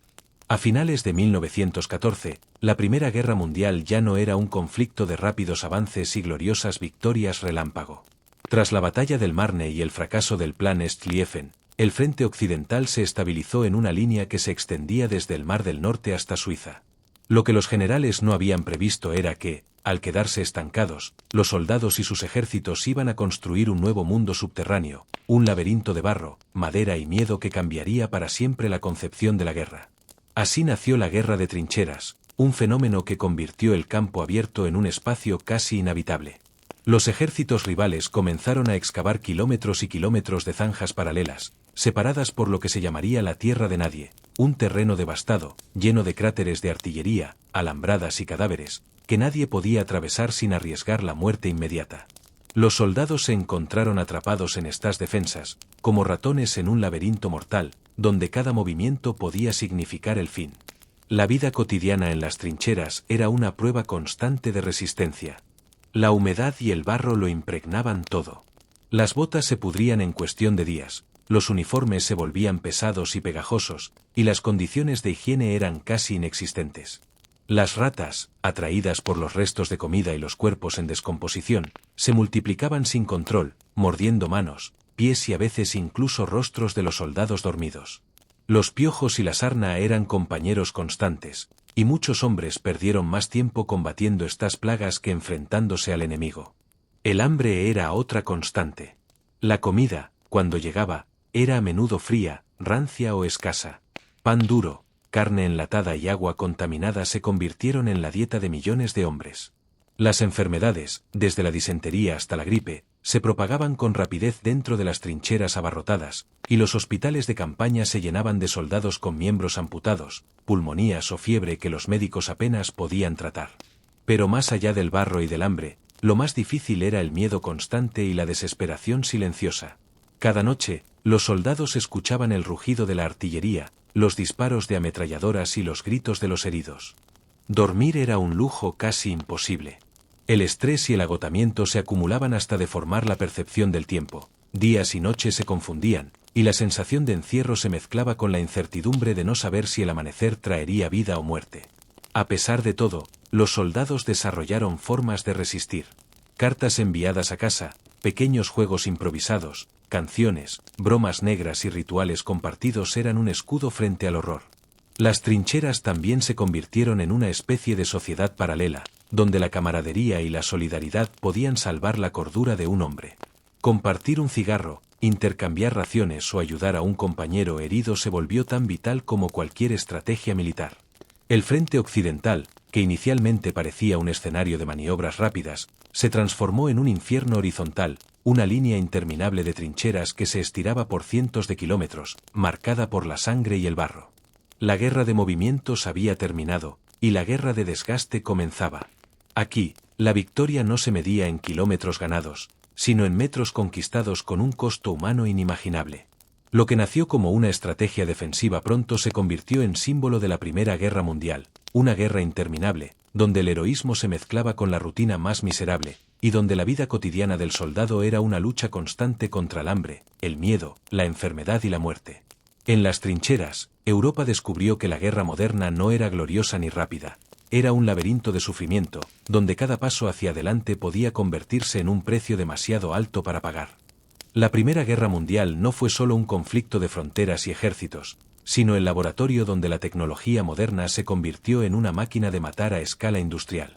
A finales de 1914, la Primera Guerra Mundial ya no era un conflicto de rápidos avances y gloriosas victorias relámpago. Tras la batalla del Marne y el fracaso del Plan Schlieffen, el frente occidental se estabilizó en una línea que se extendía desde el Mar del Norte hasta Suiza. Lo que los generales no habían previsto era que, al quedarse estancados, los soldados y sus ejércitos iban a construir un nuevo mundo subterráneo, un laberinto de barro, madera y miedo que cambiaría para siempre la concepción de la guerra. Así nació la guerra de trincheras, un fenómeno que convirtió el campo abierto en un espacio casi inhabitable. Los ejércitos rivales comenzaron a excavar kilómetros y kilómetros de zanjas paralelas, separadas por lo que se llamaría la tierra de nadie, un terreno devastado, lleno de cráteres de artillería, alambradas y cadáveres, que nadie podía atravesar sin arriesgar la muerte inmediata. Los soldados se encontraron atrapados en estas defensas, como ratones en un laberinto mortal, donde cada movimiento podía significar el fin. La vida cotidiana en las trincheras era una prueba constante de resistencia. La humedad y el barro lo impregnaban todo. Las botas se pudrían en cuestión de días, los uniformes se volvían pesados y pegajosos, y las condiciones de higiene eran casi inexistentes. Las ratas, atraídas por los restos de comida y los cuerpos en descomposición, se multiplicaban sin control, mordiendo manos, pies y a veces incluso rostros de los soldados dormidos. Los piojos y la sarna eran compañeros constantes, y muchos hombres perdieron más tiempo combatiendo estas plagas que enfrentándose al enemigo. El hambre era otra constante. La comida, cuando llegaba, era a menudo fría, rancia o escasa. Pan duro, carne enlatada y agua contaminada se convirtieron en la dieta de millones de hombres. Las enfermedades, desde la disentería hasta la gripe, se propagaban con rapidez dentro de las trincheras abarrotadas, y los hospitales de campaña se llenaban de soldados con miembros amputados, pulmonías o fiebre que los médicos apenas podían tratar. Pero más allá del barro y del hambre, lo más difícil era el miedo constante y la desesperación silenciosa. Cada noche, los soldados escuchaban el rugido de la artillería, los disparos de ametralladoras y los gritos de los heridos. Dormir era un lujo casi imposible. El estrés y el agotamiento se acumulaban hasta deformar la percepción del tiempo. Días y noches se confundían, y la sensación de encierro se mezclaba con la incertidumbre de no saber si el amanecer traería vida o muerte. A pesar de todo, los soldados desarrollaron formas de resistir. Cartas enviadas a casa, pequeños juegos improvisados, canciones, bromas negras y rituales compartidos eran un escudo frente al horror. Las trincheras también se convirtieron en una especie de sociedad paralela, donde la camaradería y la solidaridad podían salvar la cordura de un hombre. Compartir un cigarro, intercambiar raciones o ayudar a un compañero herido se volvió tan vital como cualquier estrategia militar. El frente occidental, que inicialmente parecía un escenario de maniobras rápidas, se transformó en un infierno horizontal, una línea interminable de trincheras que se estiraba por cientos de kilómetros, marcada por la sangre y el barro. La guerra de movimientos había terminado, y la guerra de desgaste comenzaba. Aquí, la victoria no se medía en kilómetros ganados, sino en metros conquistados con un costo humano inimaginable. Lo que nació como una estrategia defensiva pronto se convirtió en símbolo de la Primera Guerra Mundial, una guerra interminable, donde el heroísmo se mezclaba con la rutina más miserable, y donde la vida cotidiana del soldado era una lucha constante contra el hambre, el miedo, la enfermedad y la muerte. En las trincheras, Europa descubrió que la guerra moderna no era gloriosa ni rápida. Era un laberinto de sufrimiento, donde cada paso hacia adelante podía convertirse en un precio demasiado alto para pagar. La Primera Guerra Mundial no fue solo un conflicto de fronteras y ejércitos, sino el laboratorio donde la tecnología moderna se convirtió en una máquina de matar a escala industrial.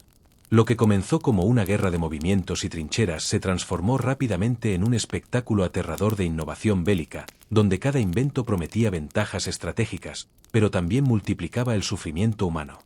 Lo que comenzó como una guerra de movimientos y trincheras se transformó rápidamente en un espectáculo aterrador de innovación bélica, donde cada invento prometía ventajas estratégicas, pero también multiplicaba el sufrimiento humano.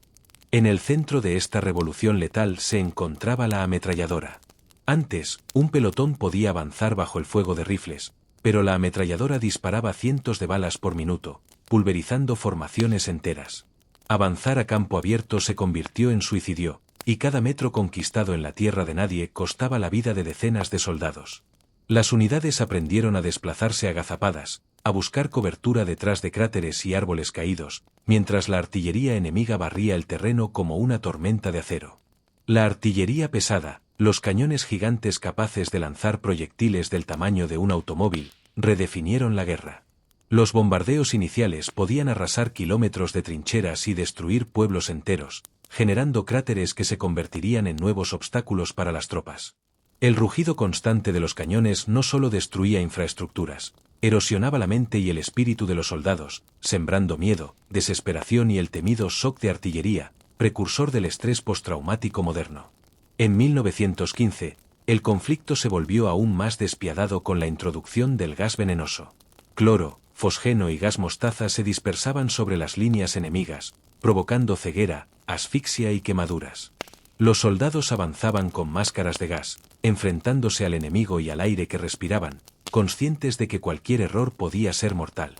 En el centro de esta revolución letal se encontraba la ametralladora. Antes, un pelotón podía avanzar bajo el fuego de rifles, pero la ametralladora disparaba cientos de balas por minuto, pulverizando formaciones enteras. Avanzar a campo abierto se convirtió en suicidio, y cada metro conquistado en la tierra de nadie costaba la vida de decenas de soldados. Las unidades aprendieron a desplazarse agazapadas, a buscar cobertura detrás de cráteres y árboles caídos, mientras la artillería enemiga barría el terreno como una tormenta de acero. La artillería pesada, los cañones gigantes capaces de lanzar proyectiles del tamaño de un automóvil, redefinieron la guerra. Los bombardeos iniciales podían arrasar kilómetros de trincheras y destruir pueblos enteros, generando cráteres que se convertirían en nuevos obstáculos para las tropas. El rugido constante de los cañones no solo destruía infraestructuras, erosionaba la mente y el espíritu de los soldados, sembrando miedo, desesperación y el temido shock de artillería, precursor del estrés postraumático moderno. En 1915, el conflicto se volvió aún más despiadado con la introducción del gas venenoso. Cloro, fosgeno y gas mostaza se dispersaban sobre las líneas enemigas, provocando ceguera, asfixia y quemaduras. Los soldados avanzaban con máscaras de gas, enfrentándose al enemigo y al aire que respiraban, conscientes de que cualquier error podía ser mortal.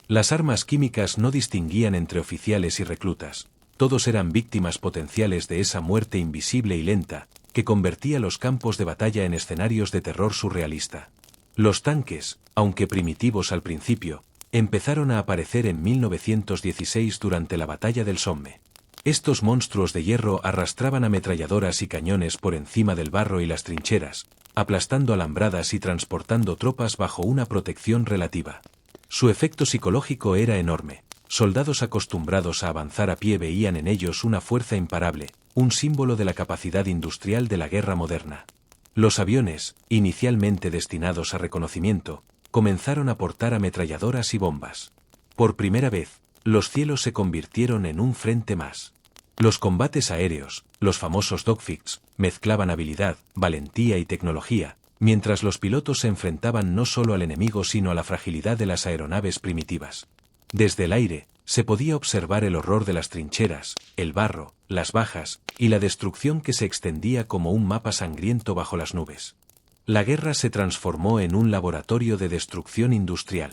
Las armas químicas no distinguían entre oficiales y reclutas, todos eran víctimas potenciales de esa muerte invisible y lenta, que convertía los campos de batalla en escenarios de terror surrealista. Los tanques, aunque primitivos al principio, empezaron a aparecer en 1916 durante la batalla del Somme. Estos monstruos de hierro arrastraban ametralladoras y cañones por encima del barro y las trincheras, aplastando alambradas y transportando tropas bajo una protección relativa. Su efecto psicológico era enorme. Soldados acostumbrados a avanzar a pie veían en ellos una fuerza imparable, un símbolo de la capacidad industrial de la guerra moderna. Los aviones, inicialmente destinados a reconocimiento, comenzaron a portar ametralladoras y bombas. Por primera vez, los cielos se convirtieron en un frente más. Los combates aéreos, los famosos dogfights, mezclaban habilidad, valentía y tecnología, mientras los pilotos se enfrentaban no solo al enemigo sino a la fragilidad de las aeronaves primitivas. Desde el aire, se podía observar el horror de las trincheras, el barro, las bajas, y la destrucción que se extendía como un mapa sangriento bajo las nubes. La guerra se transformó en un laboratorio de destrucción industrial.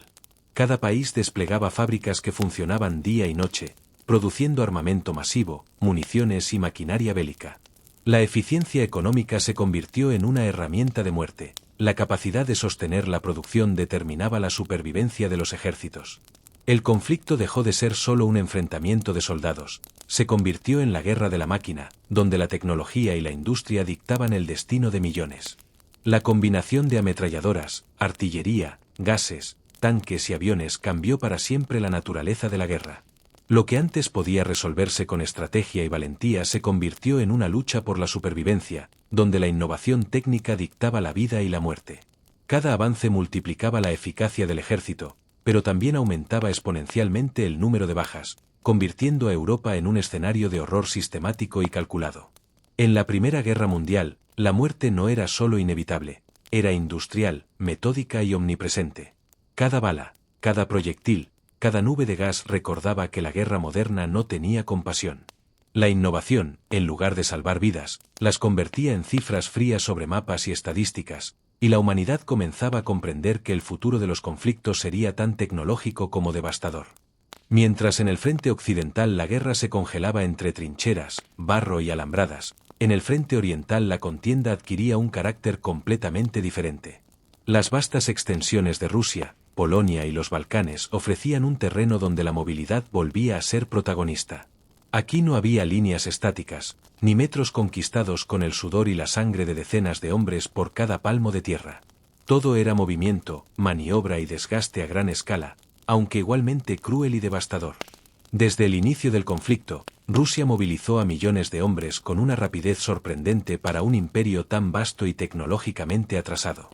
Cada país desplegaba fábricas que funcionaban día y noche, produciendo armamento masivo, municiones y maquinaria bélica. La eficiencia económica se convirtió en una herramienta de muerte. La capacidad de sostener la producción determinaba la supervivencia de los ejércitos. El conflicto dejó de ser solo un enfrentamiento de soldados, se convirtió en la guerra de la máquina, donde la tecnología y la industria dictaban el destino de millones. La combinación de ametralladoras, artillería, gases, tanques y aviones cambió para siempre la naturaleza de la guerra. Lo que antes podía resolverse con estrategia y valentía se convirtió en una lucha por la supervivencia, donde la innovación técnica dictaba la vida y la muerte. Cada avance multiplicaba la eficacia del ejército, pero también aumentaba exponencialmente el número de bajas, convirtiendo a Europa en un escenario de horror sistemático y calculado. En la Primera Guerra Mundial, la muerte no era solo inevitable, era industrial, metódica y omnipresente. Cada bala, cada proyectil, cada nube de gas recordaba que la guerra moderna no tenía compasión. La innovación, en lugar de salvar vidas, las convertía en cifras frías sobre mapas y estadísticas, y la humanidad comenzaba a comprender que el futuro de los conflictos sería tan tecnológico como devastador. Mientras en el frente occidental la guerra se congelaba entre trincheras, barro y alambradas, en el frente oriental la contienda adquiría un carácter completamente diferente. Las vastas extensiones de Rusia, Polonia y los Balcanes ofrecían un terreno donde la movilidad volvía a ser protagonista. Aquí no había líneas estáticas, ni metros conquistados con el sudor y la sangre de decenas de hombres por cada palmo de tierra. Todo era movimiento, maniobra y desgaste a gran escala, aunque igualmente cruel y devastador. Desde el inicio del conflicto, Rusia movilizó a millones de hombres con una rapidez sorprendente para un imperio tan vasto y tecnológicamente atrasado.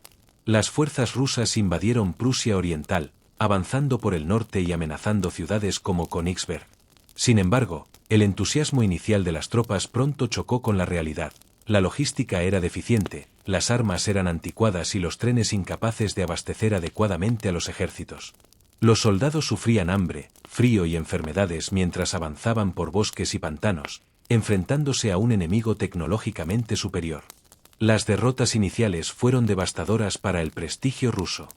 Las fuerzas rusas invadieron Prusia Oriental, avanzando por el norte y amenazando ciudades como Königsberg. Sin embargo, el entusiasmo inicial de las tropas pronto chocó con la realidad. La logística era deficiente, las armas eran anticuadas y los trenes incapaces de abastecer adecuadamente a los ejércitos. Los soldados sufrían hambre, frío y enfermedades mientras avanzaban por bosques y pantanos, enfrentándose a un enemigo tecnológicamente superior. Las derrotas iniciales fueron devastadoras para el prestigio ruso.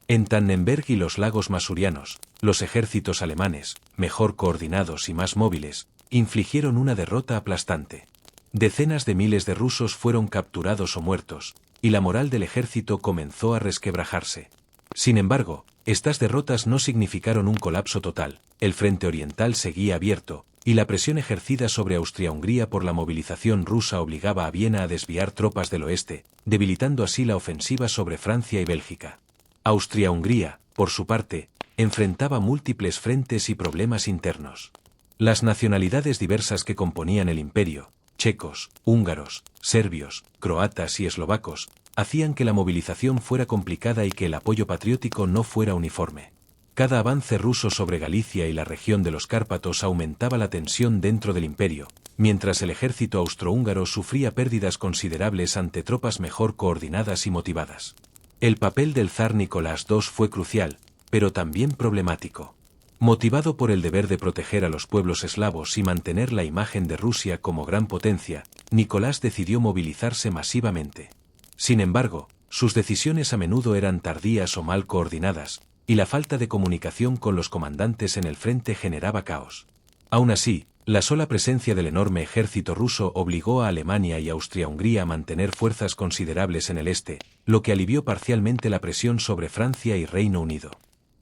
En Tannenberg y los lagos masurianos, los ejércitos alemanes, mejor coordinados y más móviles, infligieron una derrota aplastante. Decenas de miles de rusos fueron capturados o muertos, y la moral del ejército comenzó a resquebrajarse. Sin embargo, estas derrotas no significaron un colapso total, el frente oriental seguía abierto, y la presión ejercida sobre Austria-Hungría por la movilización rusa obligaba a Viena a desviar tropas del oeste, debilitando así la ofensiva sobre Francia y Bélgica. Austria-Hungría, por su parte, enfrentaba múltiples frentes y problemas internos. Las nacionalidades diversas que componían el imperio, checos, húngaros, serbios, croatas y eslovacos, hacían que la movilización fuera complicada y que el apoyo patriótico no fuera uniforme. Cada avance ruso sobre Galicia y la región de los Cárpatos aumentaba la tensión dentro del imperio, mientras el ejército austrohúngaro sufría pérdidas considerables ante tropas mejor coordinadas y motivadas. El papel del zar Nicolás II fue crucial, pero también problemático. Motivado por el deber de proteger a los pueblos eslavos y mantener la imagen de Rusia como gran potencia, Nicolás decidió movilizarse masivamente. Sin embargo, sus decisiones a menudo eran tardías o mal coordinadas, y la falta de comunicación con los comandantes en el frente generaba caos. Aún así, la sola presencia del enorme ejército ruso obligó a Alemania y Austria-Hungría a mantener fuerzas considerables en el este, lo que alivió parcialmente la presión sobre Francia y Reino Unido.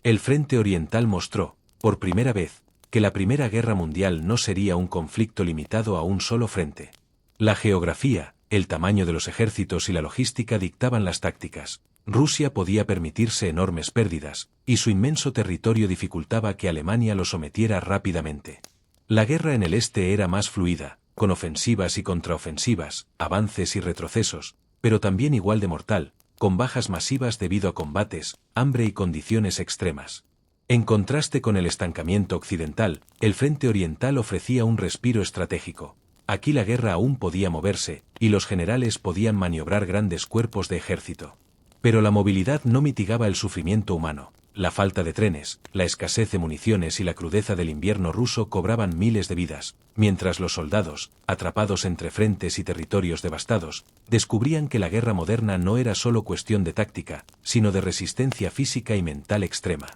El frente oriental mostró, por primera vez, que la Primera Guerra Mundial no sería un conflicto limitado a un solo frente. La geografía, el tamaño de los ejércitos y la logística dictaban las tácticas. Rusia podía permitirse enormes pérdidas, y su inmenso territorio dificultaba que Alemania lo sometiera rápidamente. La guerra en el este era más fluida, con ofensivas y contraofensivas, avances y retrocesos, pero también igual de mortal, con bajas masivas debido a combates, hambre y condiciones extremas. En contraste con el estancamiento occidental, el frente oriental ofrecía un respiro estratégico. Aquí la guerra aún podía moverse, y los generales podían maniobrar grandes cuerpos de ejército. Pero la movilidad no mitigaba el sufrimiento humano. La falta de trenes, la escasez de municiones y la crudeza del invierno ruso cobraban miles de vidas, mientras los soldados, atrapados entre frentes y territorios devastados, descubrían que la guerra moderna no era solo cuestión de táctica, sino de resistencia física y mental extrema.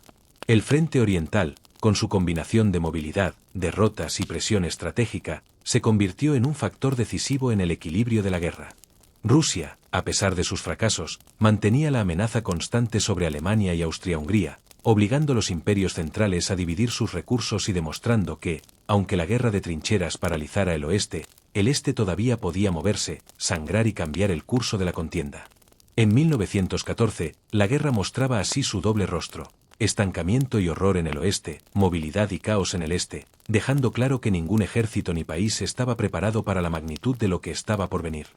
El frente oriental, con su combinación de movilidad, derrotas y presión estratégica, se convirtió en un factor decisivo en el equilibrio de la guerra. Rusia, a pesar de sus fracasos, mantenía la amenaza constante sobre Alemania y Austria-Hungría, obligando a los imperios centrales a dividir sus recursos y demostrando que, aunque la guerra de trincheras paralizara el este todavía podía moverse, sangrar y cambiar el curso de la contienda. En 1914, la guerra mostraba así su doble rostro: estancamiento y horror en el oeste, movilidad y caos en el este, dejando claro que ningún ejército ni país estaba preparado para la magnitud de lo que estaba por venir.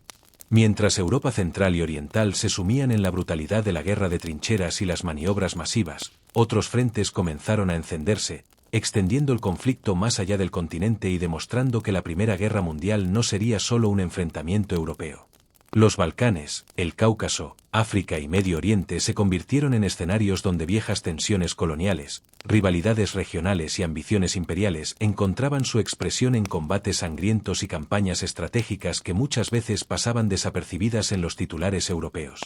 Mientras Europa Central y Oriental se sumían en la brutalidad de la guerra de trincheras y las maniobras masivas, otros frentes comenzaron a encenderse, extendiendo el conflicto más allá del continente y demostrando que la Primera Guerra Mundial no sería solo un enfrentamiento europeo. Los Balcanes, el Cáucaso, África y Medio Oriente se convirtieron en escenarios donde viejas tensiones coloniales, rivalidades regionales y ambiciones imperiales encontraban su expresión en combates sangrientos y campañas estratégicas que muchas veces pasaban desapercibidas en los titulares europeos.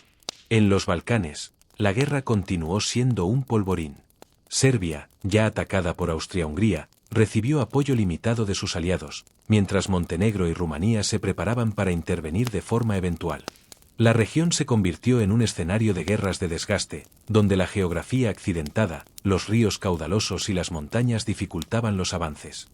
En los Balcanes, la guerra continuó siendo un polvorín. Serbia, ya atacada por Austria-Hungría, recibió apoyo limitado de sus aliados, mientras Montenegro y Rumanía se preparaban para intervenir de forma eventual. La región se convirtió en un escenario de guerras de desgaste, donde la geografía accidentada, los ríos caudalosos y las montañas dificultaban los avances.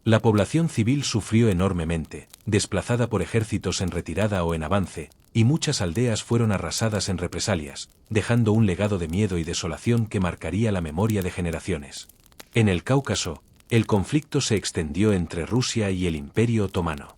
La población civil sufrió enormemente, desplazada por ejércitos en retirada o en avance, y muchas aldeas fueron arrasadas en represalias, dejando un legado de miedo y desolación que marcaría la memoria de generaciones. En el Cáucaso, el conflicto se extendió entre Rusia y el Imperio Otomano.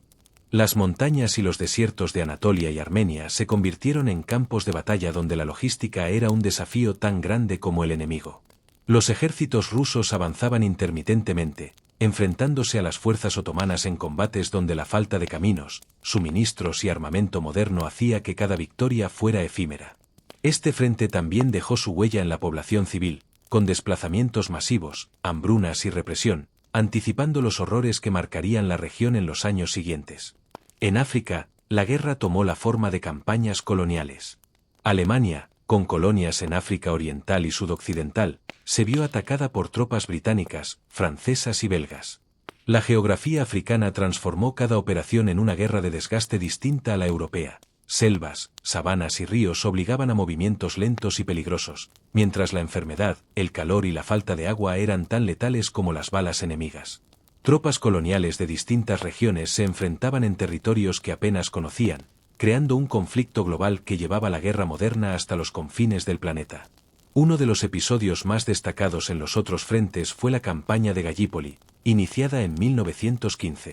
Las montañas y los desiertos de Anatolia y Armenia se convirtieron en campos de batalla donde la logística era un desafío tan grande como el enemigo. Los ejércitos rusos avanzaban intermitentemente, enfrentándose a las fuerzas otomanas en combates donde la falta de caminos, suministros y armamento moderno hacía que cada victoria fuera efímera. Este frente también dejó su huella en la población civil, con desplazamientos masivos, hambrunas y represión, anticipando los horrores que marcarían la región en los años siguientes. En África, la guerra tomó la forma de campañas coloniales. Alemania, con colonias en África Oriental y Sudoccidental, se vio atacada por tropas británicas, francesas y belgas. La geografía africana transformó cada operación en una guerra de desgaste distinta a la europea. Selvas, sabanas y ríos obligaban a movimientos lentos y peligrosos, mientras la enfermedad, el calor y la falta de agua eran tan letales como las balas enemigas. Tropas coloniales de distintas regiones se enfrentaban en territorios que apenas conocían, creando un conflicto global que llevaba la guerra moderna hasta los confines del planeta. Uno de los episodios más destacados en los otros frentes fue la campaña de Gallipoli, iniciada en 1915.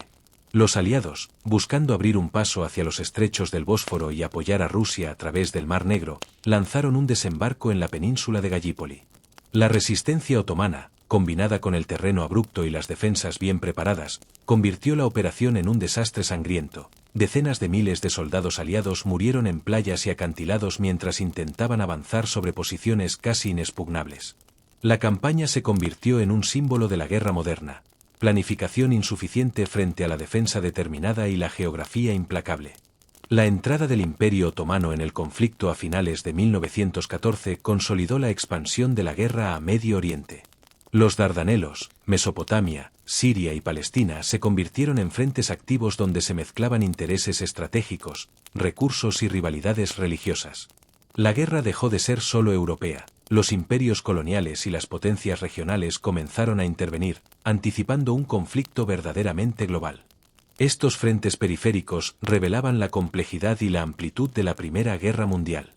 Los aliados, buscando abrir un paso hacia los estrechos del Bósforo y apoyar a Rusia a través del Mar Negro, lanzaron un desembarco en la península de Gallipoli. La resistencia otomana, combinada con el terreno abrupto y las defensas bien preparadas, convirtió la operación en un desastre sangriento. Decenas de miles de soldados aliados murieron en playas y acantilados mientras intentaban avanzar sobre posiciones casi inexpugnables. La campaña se convirtió en un símbolo de la guerra moderna: planificación insuficiente frente a la defensa determinada y la geografía implacable. La entrada del Imperio Otomano en el conflicto a finales de 1914 consolidó la expansión de la guerra a Medio Oriente. Los Dardanelos, Mesopotamia, Siria y Palestina se convirtieron en frentes activos donde se mezclaban intereses estratégicos, recursos y rivalidades religiosas. La guerra dejó de ser solo europea. Los imperios coloniales y las potencias regionales comenzaron a intervenir, anticipando un conflicto verdaderamente global. Estos frentes periféricos revelaban la complejidad y la amplitud de la Primera Guerra Mundial.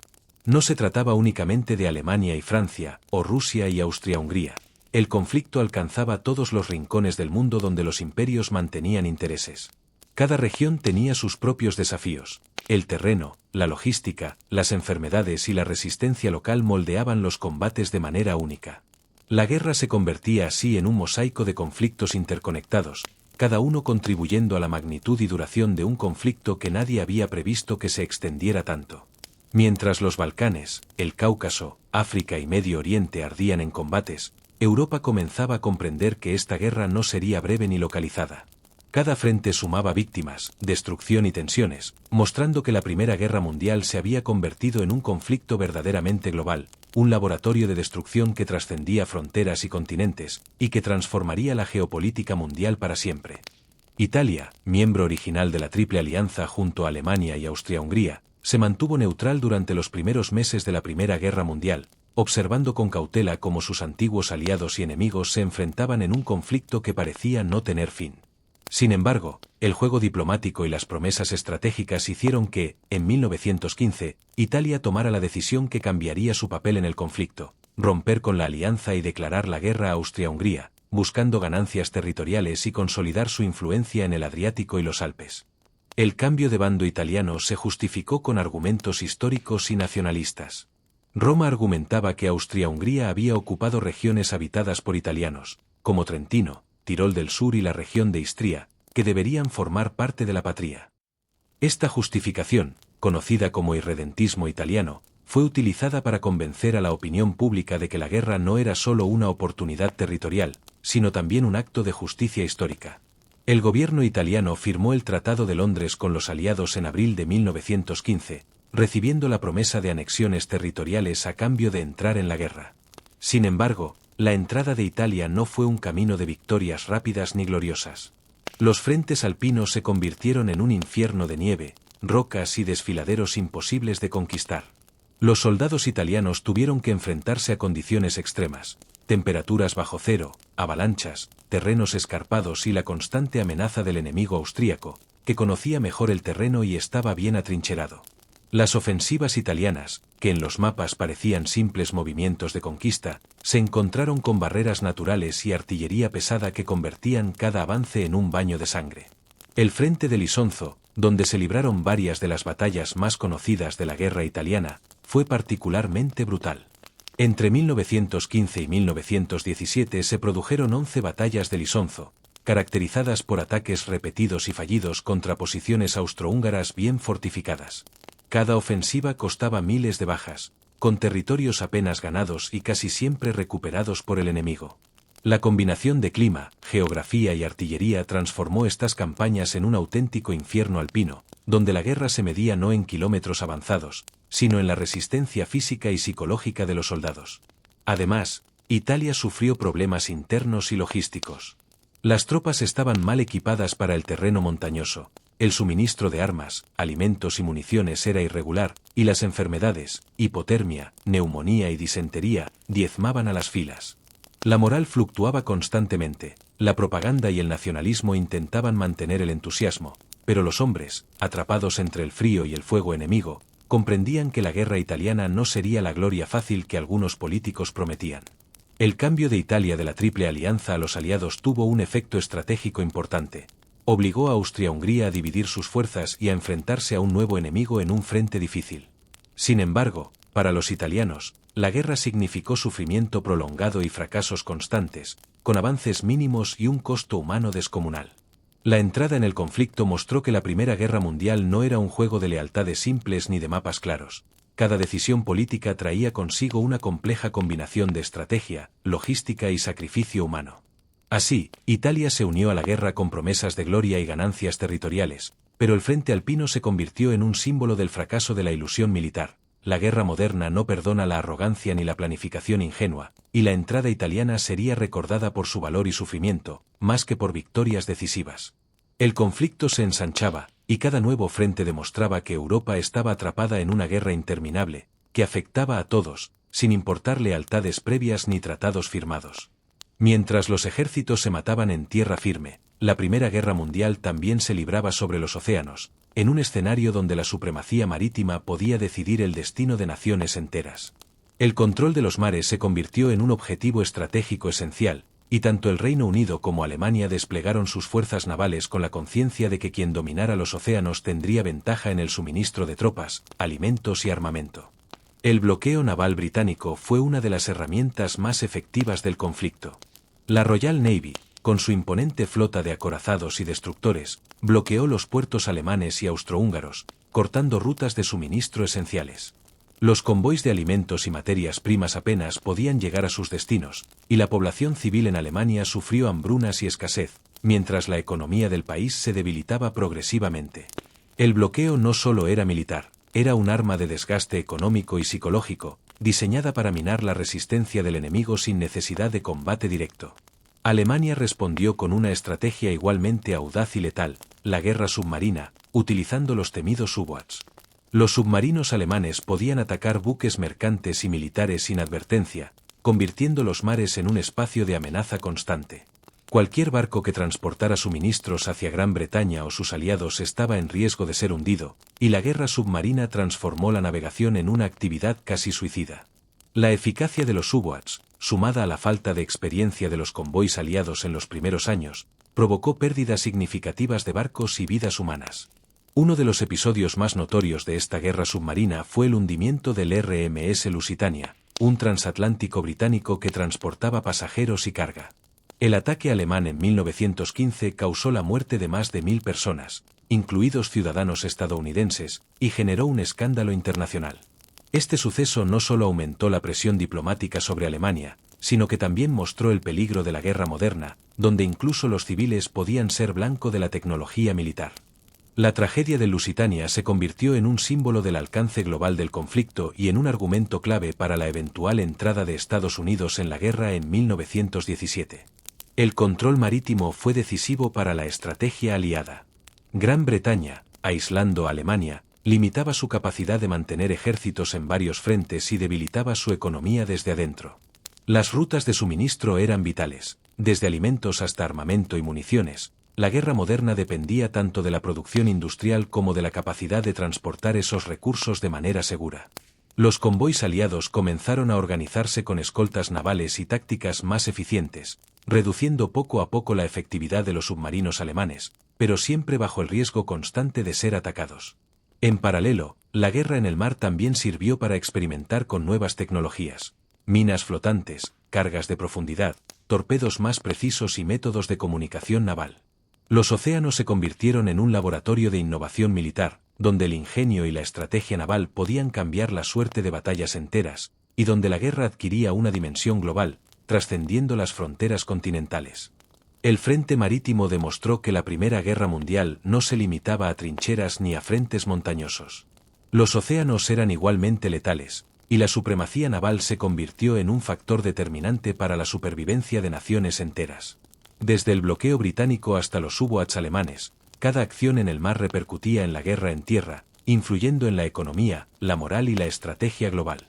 No se trataba únicamente de Alemania y Francia, o Rusia y Austria-Hungría. El conflicto alcanzaba todos los rincones del mundo donde los imperios mantenían intereses. Cada región tenía sus propios desafíos. El terreno, la logística, las enfermedades y la resistencia local moldeaban los combates de manera única. La guerra se convertía así en un mosaico de conflictos interconectados, cada uno contribuyendo a la magnitud y duración de un conflicto que nadie había previsto que se extendiera tanto. Mientras los Balcanes, el Cáucaso, África y Medio Oriente ardían en combates, Europa comenzaba a comprender que esta guerra no sería breve ni localizada. Cada frente sumaba víctimas, destrucción y tensiones, mostrando que la Primera Guerra Mundial se había convertido en un conflicto verdaderamente global, un laboratorio de destrucción que trascendía fronteras y continentes, y que transformaría la geopolítica mundial para siempre. Italia, miembro original de la Triple Alianza junto a Alemania y Austria-Hungría, se mantuvo neutral durante los primeros meses de la Primera Guerra Mundial, observando con cautela cómo sus antiguos aliados y enemigos se enfrentaban en un conflicto que parecía no tener fin. Sin embargo, el juego diplomático y las promesas estratégicas hicieron que, en 1915, Italia tomara la decisión que cambiaría su papel en el conflicto: romper con la alianza y declarar la guerra a Austria-Hungría, buscando ganancias territoriales y consolidar su influencia en el Adriático y los Alpes. El cambio de bando italiano se justificó con argumentos históricos y nacionalistas. Roma argumentaba que Austria-Hungría había ocupado regiones habitadas por italianos, como Trentino, Tirol del Sur y la región de Istria, que deberían formar parte de la patria. Esta justificación, conocida como irredentismo italiano, fue utilizada para convencer a la opinión pública de que la guerra no era solo una oportunidad territorial, sino también un acto de justicia histórica. El gobierno italiano firmó el Tratado de Londres con los aliados en abril de 1915, recibiendo la promesa de anexiones territoriales a cambio de entrar en la guerra. Sin embargo, la entrada de Italia no fue un camino de victorias rápidas ni gloriosas. Los frentes alpinos se convirtieron en un infierno de nieve, rocas y desfiladeros imposibles de conquistar. Los soldados italianos tuvieron que enfrentarse a condiciones extremas: temperaturas bajo cero, avalanchas, terrenos escarpados y la constante amenaza del enemigo austríaco, que conocía mejor el terreno y estaba bien atrincherado. Las ofensivas italianas, que en los mapas parecían simples movimientos de conquista, se encontraron con barreras naturales y artillería pesada que convertían cada avance en un baño de sangre. El frente del Isonzo, donde se libraron varias de las batallas más conocidas de la guerra italiana, fue particularmente brutal. Entre 1915 y 1917 se produjeron 11 batallas del Isonzo, caracterizadas por ataques repetidos y fallidos contra posiciones austrohúngaras bien fortificadas. Cada ofensiva costaba miles de bajas, con territorios apenas ganados y casi siempre recuperados por el enemigo. La combinación de clima, geografía y artillería transformó estas campañas en un auténtico infierno alpino, donde la guerra se medía no en kilómetros avanzados, sino en la resistencia física y psicológica de los soldados. Además, Italia sufrió problemas internos y logísticos. Las tropas estaban mal equipadas para el terreno montañoso, el suministro de armas, alimentos y municiones era irregular, y las enfermedades, hipotermia, neumonía y disentería, diezmaban a las filas. La moral fluctuaba constantemente, la propaganda y el nacionalismo intentaban mantener el entusiasmo, pero los hombres, atrapados entre el frío y el fuego enemigo, comprendían que la guerra italiana no sería la gloria fácil que algunos políticos prometían. El cambio de Italia de la Triple Alianza a los aliados tuvo un efecto estratégico importante. Obligó a Austria-Hungría a dividir sus fuerzas y a enfrentarse a un nuevo enemigo en un frente difícil. Sin embargo, para los italianos, la guerra significó sufrimiento prolongado y fracasos constantes, con avances mínimos y un costo humano descomunal. La entrada en el conflicto mostró que la Primera Guerra Mundial no era un juego de lealtades simples ni de mapas claros. Cada decisión política traía consigo una compleja combinación de estrategia, logística y sacrificio humano. Así, Italia se unió a la guerra con promesas de gloria y ganancias territoriales, pero el frente alpino se convirtió en un símbolo del fracaso de la ilusión militar. La guerra moderna no perdona la arrogancia ni la planificación ingenua, y la entrada italiana sería recordada por su valor y sufrimiento, más que por victorias decisivas. El conflicto se ensanchaba, y cada nuevo frente demostraba que Europa estaba atrapada en una guerra interminable, que afectaba a todos, sin importar lealtades previas ni tratados firmados. Mientras los ejércitos se mataban en tierra firme, la Primera Guerra Mundial también se libraba sobre los océanos, en un escenario donde la supremacía marítima podía decidir el destino de naciones enteras. El control de los mares se convirtió en un objetivo estratégico esencial, y tanto el Reino Unido como Alemania desplegaron sus fuerzas navales con la conciencia de que quien dominara los océanos tendría ventaja en el suministro de tropas, alimentos y armamento. El bloqueo naval británico fue una de las herramientas más efectivas del conflicto. La Royal Navy, con su imponente flota de acorazados y destructores, bloqueó los puertos alemanes y austrohúngaros, cortando rutas de suministro esenciales. Los convoys de alimentos y materias primas apenas podían llegar a sus destinos, y la población civil en Alemania sufrió hambrunas y escasez, mientras la economía del país se debilitaba progresivamente. El bloqueo no solo era militar, era un arma de desgaste económico y psicológico, diseñada para minar la resistencia del enemigo sin necesidad de combate directo. Alemania respondió con una estrategia igualmente audaz y letal, la guerra submarina, utilizando los temidos U-Boats. Los submarinos alemanes podían atacar buques mercantes y militares sin advertencia, convirtiendo los mares en un espacio de amenaza constante. Cualquier barco que transportara suministros hacia Gran Bretaña o sus aliados estaba en riesgo de ser hundido, y la guerra submarina transformó la navegación en una actividad casi suicida. La eficacia de los U-Boats, sumada a la falta de experiencia de los convoys aliados en los primeros años, provocó pérdidas significativas de barcos y vidas humanas. Uno de los episodios más notorios de esta guerra submarina fue el hundimiento del RMS Lusitania, un transatlántico británico que transportaba pasajeros y carga. El ataque alemán en 1915 causó la muerte de más de 1000 personas, incluidos ciudadanos estadounidenses, y generó un escándalo internacional. Este suceso no solo aumentó la presión diplomática sobre Alemania, sino que también mostró el peligro de la guerra moderna, donde incluso los civiles podían ser blanco de la tecnología militar. La tragedia de Lusitania se convirtió en un símbolo del alcance global del conflicto y en un argumento clave para la eventual entrada de Estados Unidos en la guerra en 1917. El control marítimo fue decisivo para la estrategia aliada. Gran Bretaña, aislando a Alemania, limitaba su capacidad de mantener ejércitos en varios frentes y debilitaba su economía desde adentro. Las rutas de suministro eran vitales, desde alimentos hasta armamento y municiones. La guerra moderna dependía tanto de la producción industrial como de la capacidad de transportar esos recursos de manera segura. Los convoys aliados comenzaron a organizarse con escoltas navales y tácticas más eficientes, reduciendo poco a poco la efectividad de los submarinos alemanes, pero siempre bajo el riesgo constante de ser atacados. En paralelo, la guerra en el mar también sirvió para experimentar con nuevas tecnologías: minas flotantes, cargas de profundidad, torpedos más precisos y métodos de comunicación naval. Los océanos se convirtieron en un laboratorio de innovación militar, donde el ingenio y la estrategia naval podían cambiar la suerte de batallas enteras, y donde la guerra adquiría una dimensión global, trascendiendo las fronteras continentales. El frente marítimo demostró que la Primera Guerra Mundial no se limitaba a trincheras ni a frentes montañosos. Los océanos eran igualmente letales, y la supremacía naval se convirtió en un factor determinante para la supervivencia de naciones enteras. Desde el bloqueo británico hasta los U-boats alemanes, cada acción en el mar repercutía en la guerra en tierra, influyendo en la economía, la moral y la estrategia global.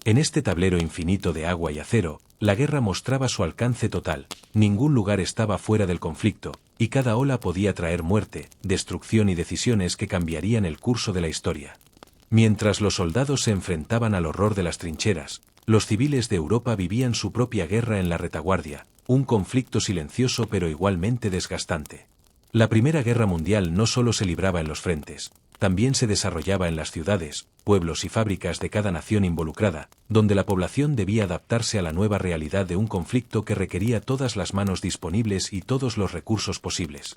En este tablero infinito de agua y acero, la guerra mostraba su alcance total, ningún lugar estaba fuera del conflicto, y cada ola podía traer muerte, destrucción y decisiones que cambiarían el curso de la historia. Mientras los soldados se enfrentaban al horror de las trincheras, los civiles de Europa vivían su propia guerra en la retaguardia, un conflicto silencioso pero igualmente desgastante. La Primera Guerra Mundial no solo se libraba en los frentes, también se desarrollaba en las ciudades, pueblos y fábricas de cada nación involucrada, donde la población debía adaptarse a la nueva realidad de un conflicto que requería todas las manos disponibles y todos los recursos posibles.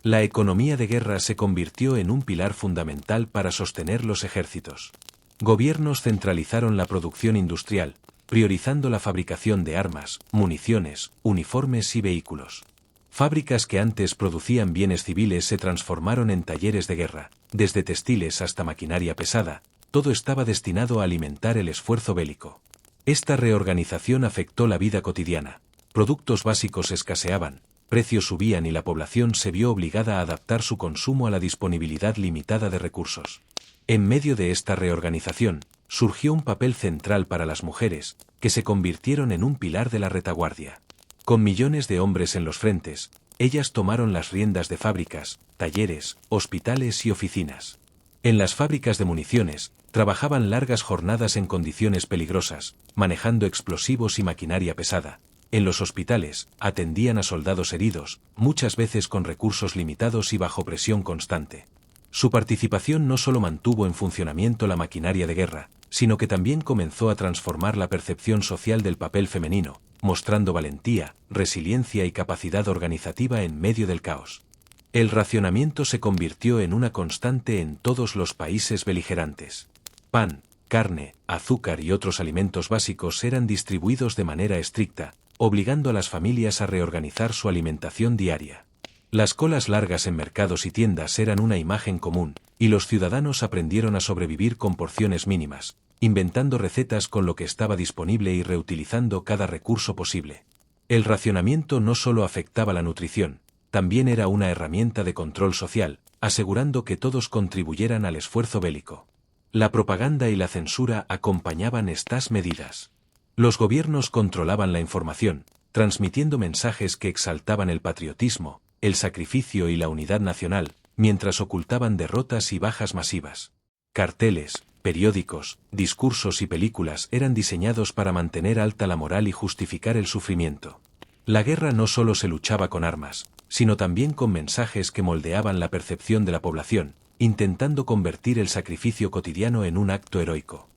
La economía de guerra se convirtió en un pilar fundamental para sostener los ejércitos. Gobiernos centralizaron la producción industrial, priorizando la fabricación de armas, municiones, uniformes y vehículos. Fábricas que antes producían bienes civiles se transformaron en talleres de guerra, desde textiles hasta maquinaria pesada, todo estaba destinado a alimentar el esfuerzo bélico. Esta reorganización afectó la vida cotidiana. Productos básicos escaseaban, precios subían y la población se vio obligada a adaptar su consumo a la disponibilidad limitada de recursos. En medio de esta reorganización, surgió un papel central para las mujeres, que se convirtieron en un pilar de la retaguardia. Con millones de hombres en los frentes, ellas tomaron las riendas de fábricas, talleres, hospitales y oficinas. En las fábricas de municiones, trabajaban largas jornadas en condiciones peligrosas, manejando explosivos y maquinaria pesada. En los hospitales, atendían a soldados heridos, muchas veces con recursos limitados y bajo presión constante. Su participación no solo mantuvo en funcionamiento la maquinaria de guerra, sino que también comenzó a transformar la percepción social del papel femenino, mostrando valentía, resiliencia y capacidad organizativa en medio del caos. El racionamiento se convirtió en una constante en todos los países beligerantes. Pan, carne, azúcar y otros alimentos básicos eran distribuidos de manera estricta, obligando a las familias a reorganizar su alimentación diaria. Las colas largas en mercados y tiendas eran una imagen común, y los ciudadanos aprendieron a sobrevivir con porciones mínimas, inventando recetas con lo que estaba disponible y reutilizando cada recurso posible. El racionamiento no solo afectaba la nutrición, también era una herramienta de control social, asegurando que todos contribuyeran al esfuerzo bélico. La propaganda y la censura acompañaban estas medidas. Los gobiernos controlaban la información, transmitiendo mensajes que exaltaban el patriotismo, el sacrificio y la unidad nacional, mientras ocultaban derrotas y bajas masivas. Carteles, periódicos, discursos y películas eran diseñados para mantener alta la moral y justificar el sufrimiento. La guerra no solo se luchaba con armas, sino también con mensajes que moldeaban la percepción de la población, intentando convertir el sacrificio cotidiano en un acto heroico.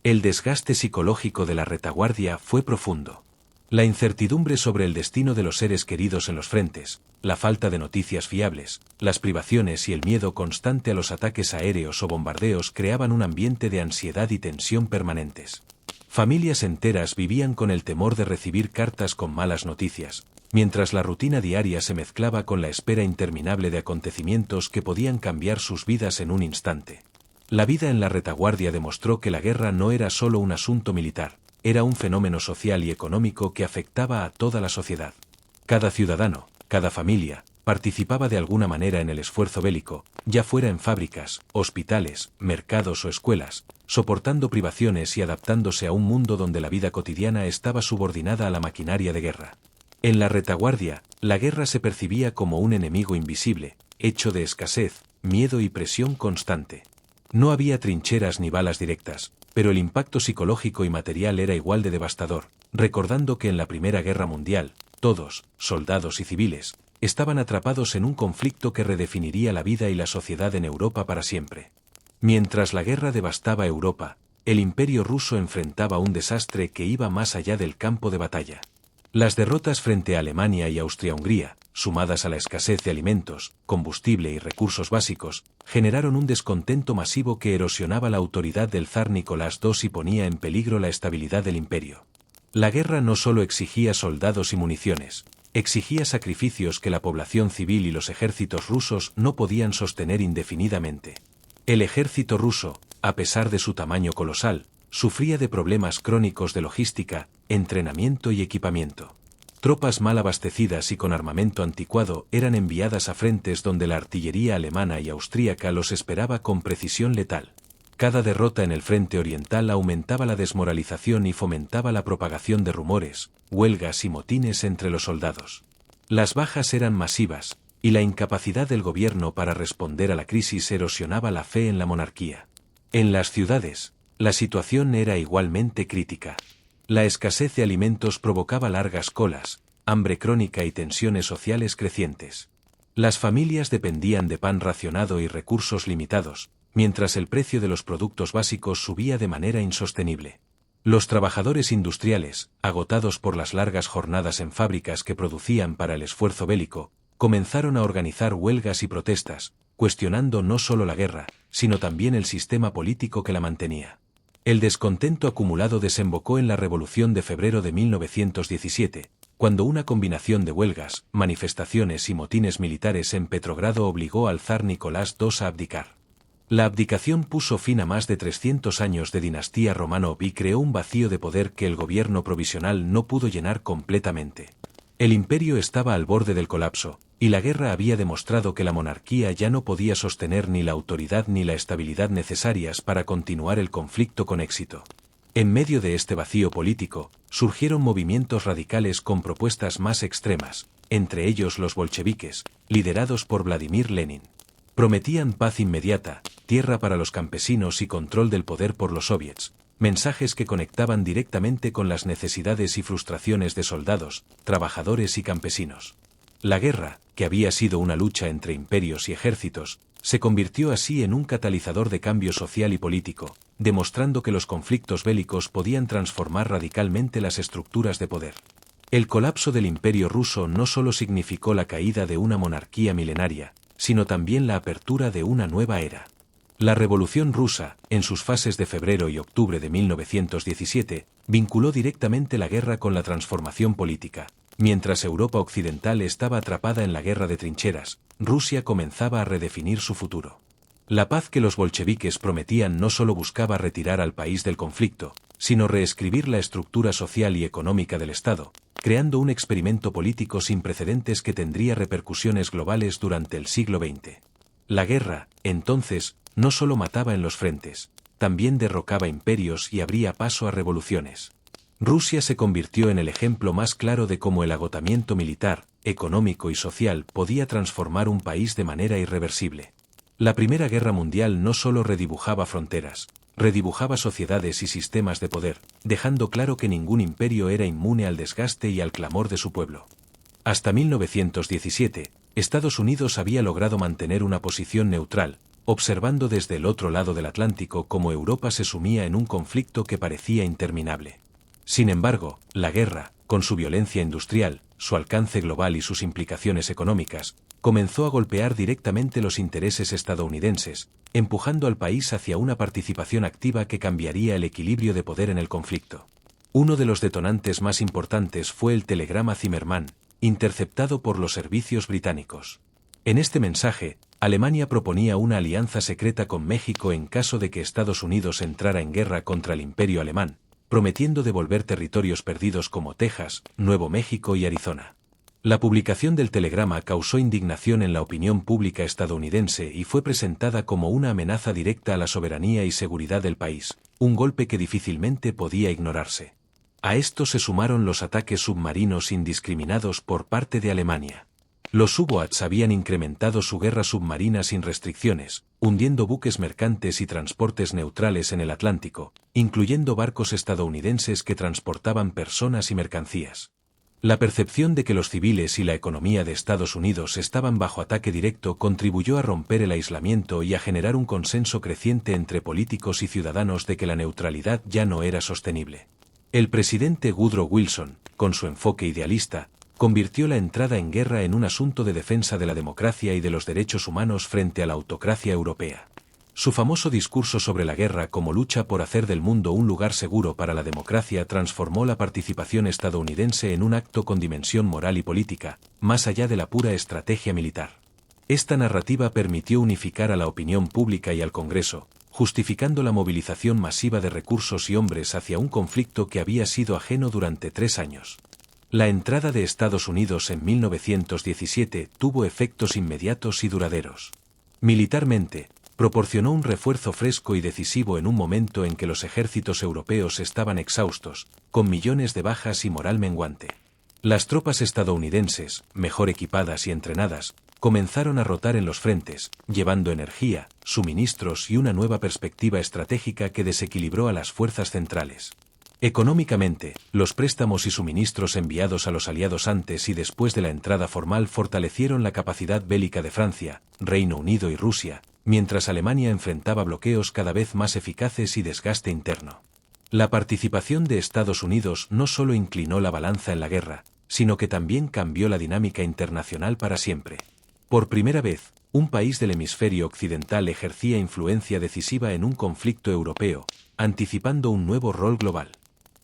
El desgaste psicológico de la retaguardia fue profundo. La incertidumbre sobre el destino de los seres queridos en los frentes, la falta de noticias fiables, las privaciones y el miedo constante a los ataques aéreos o bombardeos creaban un ambiente de ansiedad y tensión permanentes. Familias enteras vivían con el temor de recibir cartas con malas noticias, mientras la rutina diaria se mezclaba con la espera interminable de acontecimientos que podían cambiar sus vidas en un instante. La vida en la retaguardia demostró que la guerra no era solo un asunto militar, era un fenómeno social y económico que afectaba a toda la sociedad. Cada ciudadano, cada familia, participaba de alguna manera en el esfuerzo bélico, ya fuera en fábricas, hospitales, mercados o escuelas, soportando privaciones y adaptándose a un mundo donde la vida cotidiana estaba subordinada a la maquinaria de guerra. En la retaguardia, la guerra se percibía como un enemigo invisible, hecho de escasez, miedo y presión constante. No había trincheras ni balas directas, pero el impacto psicológico y material era igual de devastador, recordando que en la Primera Guerra Mundial, todos, soldados y civiles, estaban atrapados en un conflicto que redefiniría la vida y la sociedad en Europa para siempre. Mientras la guerra devastaba Europa, el Imperio ruso enfrentaba un desastre que iba más allá del campo de batalla. Las derrotas frente a Alemania y Austria-Hungría, sumadas a la escasez de alimentos, combustible y recursos básicos, generaron un descontento masivo que erosionaba la autoridad del zar Nicolás II y ponía en peligro la estabilidad del imperio. La guerra no solo exigía soldados y municiones, exigía sacrificios que la población civil y los ejércitos rusos no podían sostener indefinidamente. El ejército ruso, a pesar de su tamaño colosal, sufría de problemas crónicos de logística, entrenamiento y equipamiento. Tropas mal abastecidas y con armamento anticuado eran enviadas a frentes donde la artillería alemana y austríaca los esperaba con precisión letal. Cada derrota en el frente oriental aumentaba la desmoralización y fomentaba la propagación de rumores, huelgas y motines entre los soldados. Las bajas eran masivas, y la incapacidad del gobierno para responder a la crisis erosionaba la fe en la monarquía. En las ciudades, la situación era igualmente crítica. La escasez de alimentos provocaba largas colas, hambre crónica y tensiones sociales crecientes. Las familias dependían de pan racionado y recursos limitados, mientras el precio de los productos básicos subía de manera insostenible. Los trabajadores industriales, agotados por las largas jornadas en fábricas que producían para el esfuerzo bélico, comenzaron a organizar huelgas y protestas, cuestionando no solo la guerra, sino también el sistema político que la mantenía. El descontento acumulado desembocó en la Revolución de febrero de 1917, cuando una combinación de huelgas, manifestaciones y motines militares en Petrogrado obligó al zar Nicolás II a abdicar. La abdicación puso fin a más de 300 años de dinastía Románov y creó un vacío de poder que el gobierno provisional no pudo llenar completamente. El imperio estaba al borde del colapso, y la guerra había demostrado que la monarquía ya no podía sostener ni la autoridad ni la estabilidad necesarias para continuar el conflicto con éxito. En medio de este vacío político, surgieron movimientos radicales con propuestas más extremas, entre ellos los bolcheviques, liderados por Vladimir Lenin. Prometían paz inmediata, tierra para los campesinos y control del poder por los soviets, mensajes que conectaban directamente con las necesidades y frustraciones de soldados, trabajadores y campesinos. La guerra, que había sido una lucha entre imperios y ejércitos, se convirtió así en un catalizador de cambio social y político, demostrando que los conflictos bélicos podían transformar radicalmente las estructuras de poder. El colapso del Imperio ruso no solo significó la caída de una monarquía milenaria, sino también la apertura de una nueva era. La Revolución rusa, en sus fases de febrero y octubre de 1917, vinculó directamente la guerra con la transformación política. Mientras Europa occidental estaba atrapada en la guerra de trincheras, Rusia comenzaba a redefinir su futuro. La paz que los bolcheviques prometían no solo buscaba retirar al país del conflicto, sino reescribir la estructura social y económica del Estado, creando un experimento político sin precedentes que tendría repercusiones globales durante el siglo XX. La guerra, entonces, no solo mataba en los frentes, también derrocaba imperios y abría paso a revoluciones. Rusia se convirtió en el ejemplo más claro de cómo el agotamiento militar, económico y social podía transformar un país de manera irreversible. La Primera Guerra Mundial no solo redibujaba fronteras, redibujaba sociedades y sistemas de poder, dejando claro que ningún imperio era inmune al desgaste y al clamor de su pueblo. Hasta 1917, Estados Unidos había logrado mantener una posición neutral, observando desde el otro lado del Atlántico cómo Europa se sumía en un conflicto que parecía interminable. Sin embargo, la guerra, con su violencia industrial, su alcance global y sus implicaciones económicas, comenzó a golpear directamente los intereses estadounidenses, empujando al país hacia una participación activa que cambiaría el equilibrio de poder en el conflicto. Uno de los detonantes más importantes fue el telegrama Zimmermann, interceptado por los servicios británicos. En este mensaje, Alemania proponía una alianza secreta con México en caso de que Estados Unidos entrara en guerra contra el Imperio alemán, prometiendo devolver territorios perdidos como Texas, Nuevo México y Arizona. La publicación del telegrama causó indignación en la opinión pública estadounidense y fue presentada como una amenaza directa a la soberanía y seguridad del país, un golpe que difícilmente podía ignorarse. A esto se sumaron los ataques submarinos indiscriminados por parte de Alemania. Los U-Boats habían incrementado su guerra submarina sin restricciones, hundiendo buques mercantes y transportes neutrales en el Atlántico, incluyendo barcos estadounidenses que transportaban personas y mercancías. La percepción de que los civiles y la economía de Estados Unidos estaban bajo ataque directo contribuyó a romper el aislamiento y a generar un consenso creciente entre políticos y ciudadanos de que la neutralidad ya no era sostenible. El presidente Woodrow Wilson, con su enfoque idealista, convirtió la entrada en guerra en un asunto de defensa de la democracia y de los derechos humanos frente a la autocracia europea. Su famoso discurso sobre la guerra como lucha por hacer del mundo un lugar seguro para la democracia transformó la participación estadounidense en un acto con dimensión moral y política, más allá de la pura estrategia militar. Esta narrativa permitió unificar a la opinión pública y al Congreso, justificando la movilización masiva de recursos y hombres hacia un conflicto que había sido ajeno durante 3 años. La entrada de Estados Unidos en 1917 tuvo efectos inmediatos y duraderos. Militarmente, proporcionó un refuerzo fresco y decisivo en un momento en que los ejércitos europeos estaban exhaustos, con millones de bajas y moral menguante. Las tropas estadounidenses, mejor equipadas y entrenadas, comenzaron a rotar en los frentes, llevando energía, suministros y una nueva perspectiva estratégica que desequilibró a las fuerzas centrales. Económicamente, los préstamos y suministros enviados a los aliados antes y después de la entrada formal fortalecieron la capacidad bélica de Francia, Reino Unido y Rusia, mientras Alemania enfrentaba bloqueos cada vez más eficaces y desgaste interno. La participación de Estados Unidos no solo inclinó la balanza en la guerra, sino que también cambió la dinámica internacional para siempre. Por primera vez, un país del hemisferio occidental ejercía influencia decisiva en un conflicto europeo, anticipando un nuevo rol global.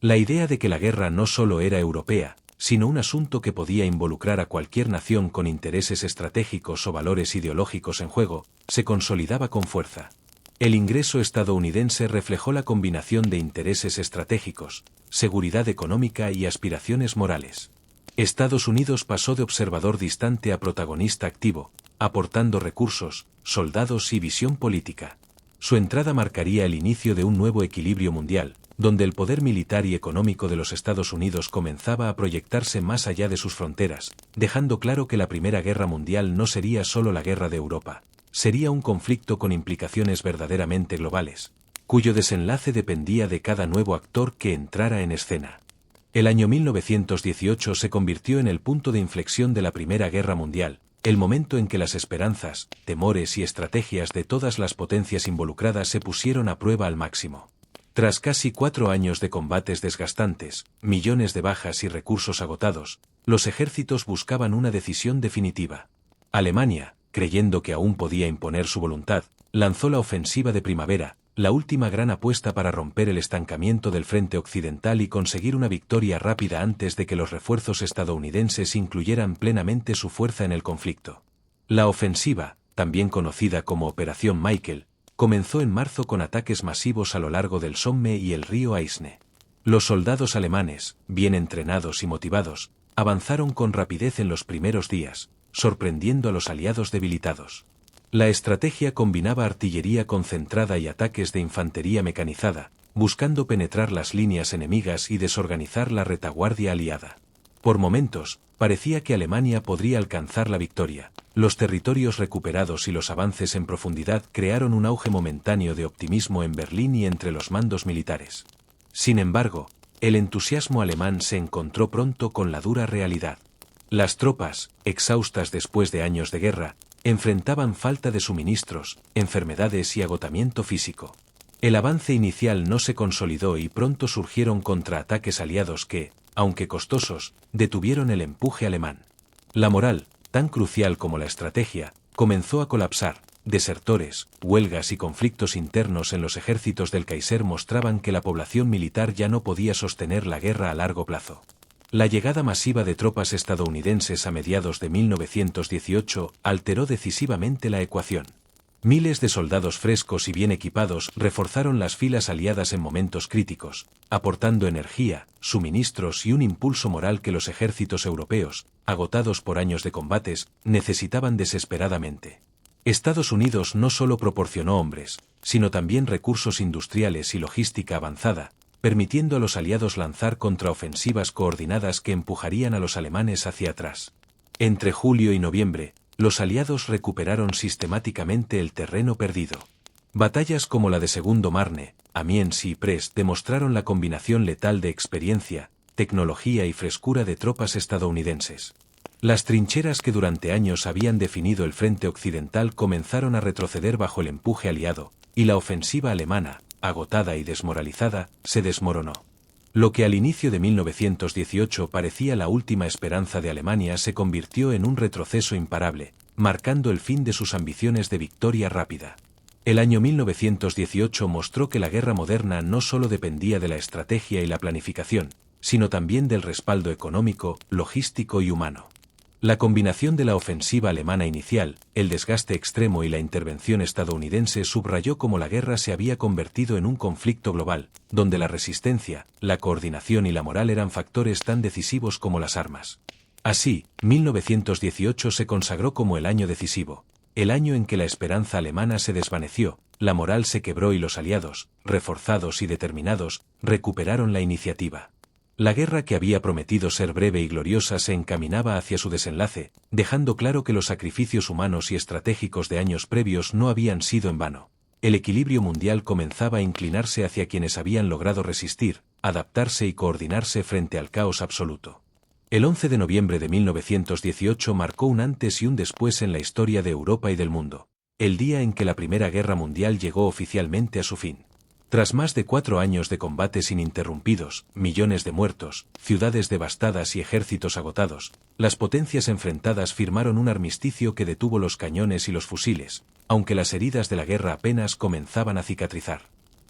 La idea de que la guerra no solo era europea, sino un asunto que podía involucrar a cualquier nación con intereses estratégicos o valores ideológicos en juego, se consolidaba con fuerza. El ingreso estadounidense reflejó la combinación de intereses estratégicos, seguridad económica y aspiraciones morales. Estados Unidos pasó de observador distante a protagonista activo, aportando recursos, soldados y visión política. Su entrada marcaría el inicio de un nuevo equilibrio mundial, donde el poder militar y económico de los Estados Unidos comenzaba a proyectarse más allá de sus fronteras, dejando claro que la Primera Guerra Mundial no sería solo la guerra de Europa, sería un conflicto con implicaciones verdaderamente globales, cuyo desenlace dependía de cada nuevo actor que entrara en escena. El año 1918 se convirtió en el punto de inflexión de la Primera Guerra Mundial, el momento en que las esperanzas, temores y estrategias de todas las potencias involucradas se pusieron a prueba al máximo. Tras casi 4 años de combates desgastantes, millones de bajas y recursos agotados, los ejércitos buscaban una decisión definitiva. Alemania, creyendo que aún podía imponer su voluntad, lanzó la ofensiva de primavera, la última gran apuesta para romper el estancamiento del frente occidental y conseguir una victoria rápida antes de que los refuerzos estadounidenses incluyeran plenamente su fuerza en el conflicto. La ofensiva, también conocida como Operación Michael, comenzó en marzo con ataques masivos a lo largo del Somme y el río Aisne. Los soldados alemanes, bien entrenados y motivados, avanzaron con rapidez en los primeros días, sorprendiendo a los aliados debilitados. La estrategia combinaba artillería concentrada y ataques de infantería mecanizada, buscando penetrar las líneas enemigas y desorganizar la retaguardia aliada. Por momentos, parecía que Alemania podría alcanzar la victoria. Los territorios recuperados y los avances en profundidad crearon un auge momentáneo de optimismo en Berlín y entre los mandos militares. Sin embargo, el entusiasmo alemán se encontró pronto con la dura realidad. Las tropas, exhaustas después de años de guerra, enfrentaban falta de suministros, enfermedades y agotamiento físico. El avance inicial no se consolidó y pronto surgieron contraataques aliados que, aunque costosos, detuvieron el empuje alemán. La moral, tan crucial como la estrategia, comenzó a colapsar. Desertores, huelgas y conflictos internos en los ejércitos del Kaiser mostraban que la población militar ya no podía sostener la guerra a largo plazo. La llegada masiva de tropas estadounidenses a mediados de 1918 alteró decisivamente la ecuación. Miles de soldados frescos y bien equipados reforzaron las filas aliadas en momentos críticos, aportando energía, suministros y un impulso moral que los ejércitos europeos, agotados por años de combates, necesitaban desesperadamente. Estados Unidos no solo proporcionó hombres, sino también recursos industriales y logística avanzada, permitiendo a los aliados lanzar contraofensivas coordinadas que empujarían a los alemanes hacia atrás. Entre julio y noviembre, los aliados recuperaron sistemáticamente el terreno perdido. Batallas como la de Segundo Marne, Amiens y Ypres demostraron la combinación letal de experiencia, tecnología y frescura de tropas estadounidenses. Las trincheras que durante años habían definido el frente occidental comenzaron a retroceder bajo el empuje aliado, y la ofensiva alemana, agotada y desmoralizada, se desmoronó. Lo que al inicio de 1918 parecía la última esperanza de Alemania se convirtió en un retroceso imparable, marcando el fin de sus ambiciones de victoria rápida. El año 1918 mostró que la guerra moderna no solo dependía de la estrategia y la planificación, sino también del respaldo económico, logístico y humano. La combinación de la ofensiva alemana inicial, el desgaste extremo y la intervención estadounidense subrayó cómo la guerra se había convertido en un conflicto global, donde la resistencia, la coordinación y la moral eran factores tan decisivos como las armas. Así, 1918 se consagró como el año decisivo, el año en que la esperanza alemana se desvaneció, la moral se quebró y los aliados, reforzados y determinados, recuperaron la iniciativa. La guerra que había prometido ser breve y gloriosa se encaminaba hacia su desenlace, dejando claro que los sacrificios humanos y estratégicos de años previos no habían sido en vano. El equilibrio mundial comenzaba a inclinarse hacia quienes habían logrado resistir, adaptarse y coordinarse frente al caos absoluto. El 11 de noviembre de 1918 marcó un antes y un después en la historia de Europa y del mundo, el día en que la Primera Guerra Mundial llegó oficialmente a su fin. Tras más de 4 años de combates ininterrumpidos, millones de muertos, ciudades devastadas y ejércitos agotados, las potencias enfrentadas firmaron un armisticio que detuvo los cañones y los fusiles, aunque las heridas de la guerra apenas comenzaban a cicatrizar.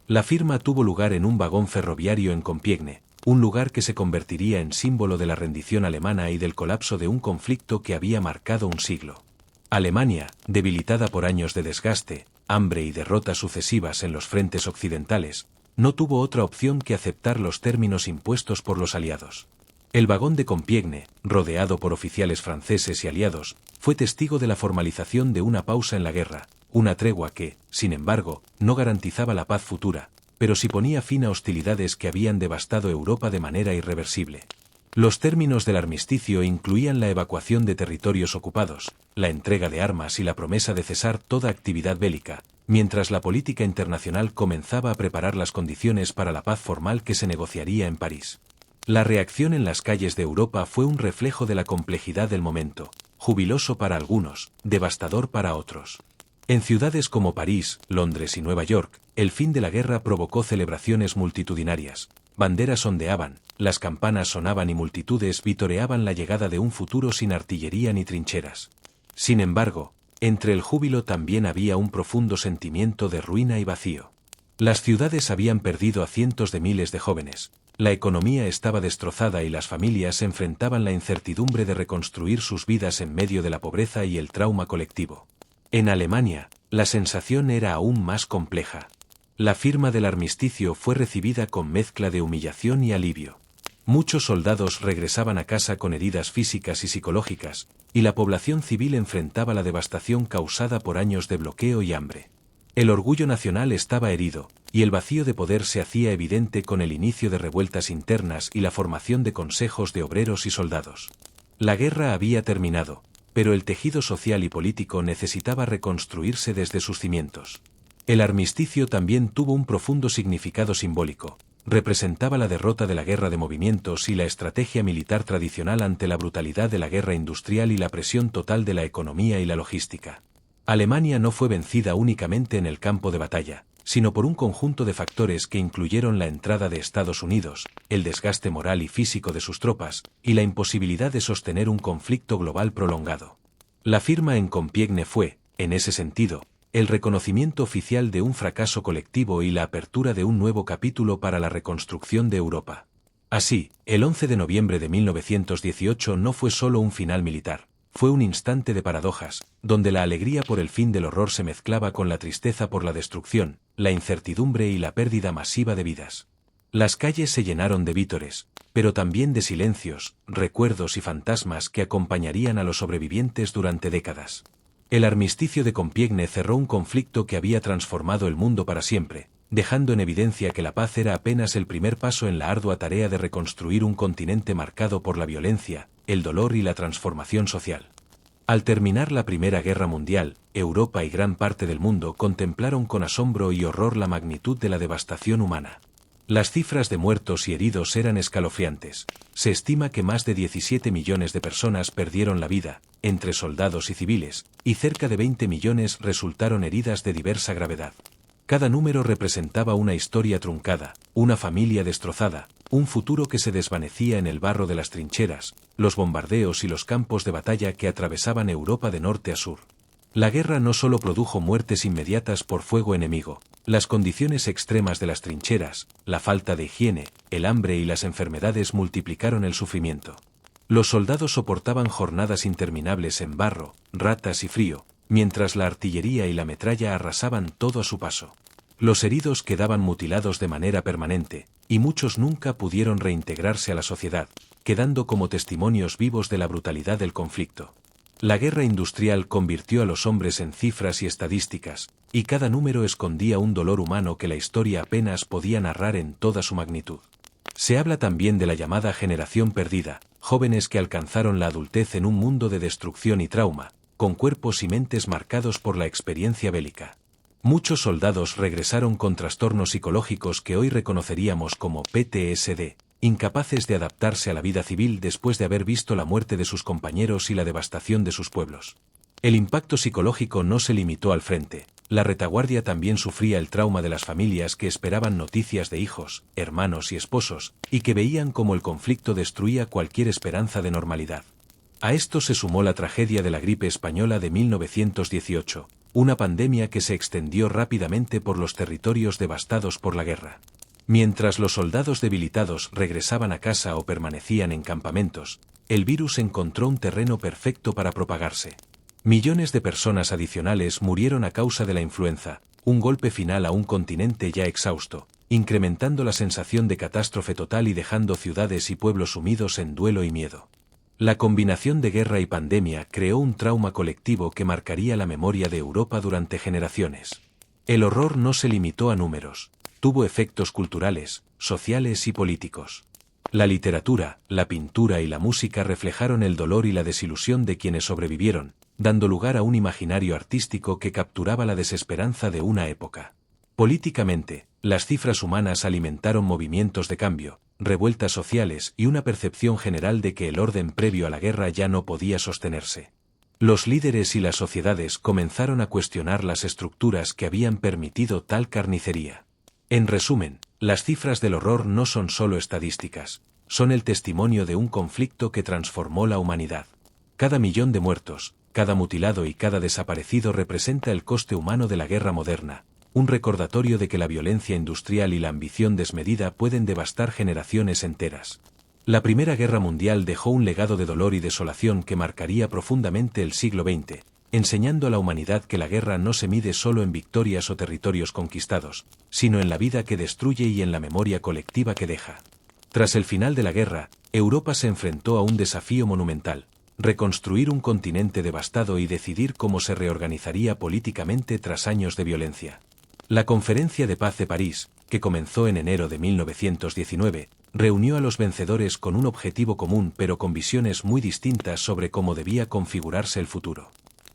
La firma tuvo lugar en un vagón ferroviario en Compiègne, un lugar que se convertiría en símbolo de la rendición alemana y del colapso de un conflicto que había marcado un siglo. Alemania, debilitada por años de desgaste, hambre y derrotas sucesivas en los frentes occidentales, no tuvo otra opción que aceptar los términos impuestos por los aliados. El vagón de Compiègne, rodeado por oficiales franceses y aliados, fue testigo de la formalización de una pausa en la guerra, una tregua que, sin embargo, no garantizaba la paz futura, pero sí ponía fin a hostilidades que habían devastado Europa de manera irreversible. Los términos del armisticio incluían la evacuación de territorios ocupados, la entrega de armas y la promesa de cesar toda actividad bélica, mientras la política internacional comenzaba a preparar las condiciones para la paz formal que se negociaría en París. La reacción en las calles de Europa fue un reflejo de la complejidad del momento, jubiloso para algunos, devastador para otros. En ciudades como París, Londres y Nueva York, el fin de la guerra provocó celebraciones multitudinarias. Banderas ondeaban, las campanas sonaban y multitudes vitoreaban la llegada de un futuro sin artillería ni trincheras. Sin embargo, entre el júbilo también había un profundo sentimiento de ruina y vacío. Las ciudades habían perdido a cientos de miles de jóvenes, la economía estaba destrozada y las familias enfrentaban la incertidumbre de reconstruir sus vidas en medio de la pobreza y el trauma colectivo. En Alemania, la sensación era aún más compleja. La firma del armisticio fue recibida con mezcla de humillación y alivio. Muchos soldados regresaban a casa con heridas físicas y psicológicas, y la población civil enfrentaba la devastación causada por años de bloqueo y hambre. El orgullo nacional estaba herido, y el vacío de poder se hacía evidente con el inicio de revueltas internas y la formación de consejos de obreros y soldados. La guerra había terminado, pero el tejido social y político necesitaba reconstruirse desde sus cimientos. El armisticio también tuvo un profundo significado simbólico. Representaba la derrota de la guerra de movimientos y la estrategia militar tradicional ante la brutalidad de la guerra industrial y la presión total de la economía y la logística. Alemania no fue vencida únicamente en el campo de batalla, sino por un conjunto de factores que incluyeron la entrada de Estados Unidos, el desgaste moral y físico de sus tropas, y la imposibilidad de sostener un conflicto global prolongado. La firma en Compiègne fue, en ese sentido, el reconocimiento oficial de un fracaso colectivo y la apertura de un nuevo capítulo para la reconstrucción de Europa. Así, el 11 de noviembre de 1918 no fue solo un final militar, fue un instante de paradojas, donde la alegría por el fin del horror se mezclaba con la tristeza por la destrucción, la incertidumbre y la pérdida masiva de vidas. Las calles se llenaron de vítores, pero también de silencios, recuerdos y fantasmas que acompañarían a los sobrevivientes durante décadas. El armisticio de Compiègne cerró un conflicto que había transformado el mundo para siempre, dejando en evidencia que la paz era apenas el primer paso en la ardua tarea de reconstruir un continente marcado por la violencia, el dolor y la transformación social. Al terminar la Primera Guerra Mundial, Europa y gran parte del mundo contemplaron con asombro y horror la magnitud de la devastación humana. Las cifras de muertos y heridos eran escalofriantes. Se estima que más de 17 millones de personas perdieron la vida, entre soldados y civiles, y cerca de 20 millones resultaron heridas de diversa gravedad. Cada número representaba una historia truncada, una familia destrozada, un futuro que se desvanecía en el barro de las trincheras, los bombardeos y los campos de batalla que atravesaban Europa de norte a sur. La guerra no solo produjo muertes inmediatas por fuego enemigo, las condiciones extremas de las trincheras, la falta de higiene, el hambre y las enfermedades multiplicaron el sufrimiento. Los soldados soportaban jornadas interminables en barro, ratas y frío, mientras la artillería y la metralla arrasaban todo a su paso. Los heridos quedaban mutilados de manera permanente, y muchos nunca pudieron reintegrarse a la sociedad, quedando como testimonios vivos de la brutalidad del conflicto. La guerra industrial convirtió a los hombres en cifras y estadísticas, y cada número escondía un dolor humano que la historia apenas podía narrar en toda su magnitud. Se habla también de la llamada generación perdida, jóvenes que alcanzaron la adultez en un mundo de destrucción y trauma, con cuerpos y mentes marcados por la experiencia bélica. Muchos soldados regresaron con trastornos psicológicos que hoy reconoceríamos como PTSD, incapaces de adaptarse a la vida civil después de haber visto la muerte de sus compañeros y la devastación de sus pueblos. El impacto psicológico no se limitó al frente. La retaguardia también sufría el trauma de las familias que esperaban noticias de hijos, hermanos y esposos, y que veían cómo el conflicto destruía cualquier esperanza de normalidad. A esto se sumó la tragedia de la gripe española de 1918, una pandemia que se extendió rápidamente por los territorios devastados por la guerra. Mientras los soldados debilitados regresaban a casa o permanecían en campamentos, el virus encontró un terreno perfecto para propagarse. Millones de personas adicionales murieron a causa de la influenza, un golpe final a un continente ya exhausto, incrementando la sensación de catástrofe total y dejando ciudades y pueblos sumidos en duelo y miedo. La combinación de guerra y pandemia creó un trauma colectivo que marcaría la memoria de Europa durante generaciones. El horror no se limitó a números, tuvo efectos culturales, sociales y políticos. La literatura, la pintura y la música reflejaron el dolor y la desilusión de quienes sobrevivieron, dando lugar a un imaginario artístico que capturaba la desesperanza de una época. Políticamente, las cifras humanas alimentaron movimientos de cambio, revueltas sociales y una percepción general de que el orden previo a la guerra ya no podía sostenerse. Los líderes y las sociedades comenzaron a cuestionar las estructuras que habían permitido tal carnicería. En resumen, las cifras del horror no son solo estadísticas, son el testimonio de un conflicto que transformó la humanidad. Cada millón de muertos, cada mutilado y cada desaparecido representa el coste humano de la guerra moderna, un recordatorio de que la violencia industrial y la ambición desmedida pueden devastar generaciones enteras. La Primera Guerra Mundial dejó un legado de dolor y desolación que marcaría profundamente el siglo XX, enseñando a la humanidad que la guerra no se mide solo en victorias o territorios conquistados, sino en la vida que destruye y en la memoria colectiva que deja. Tras el final de la guerra, Europa se enfrentó a un desafío monumental: reconstruir un continente devastado y decidir cómo se reorganizaría políticamente tras años de violencia. La Conferencia de Paz de París, que comenzó en enero de 1919, reunió a los vencedores con un objetivo común pero con visiones muy distintas sobre cómo debía configurarse el futuro.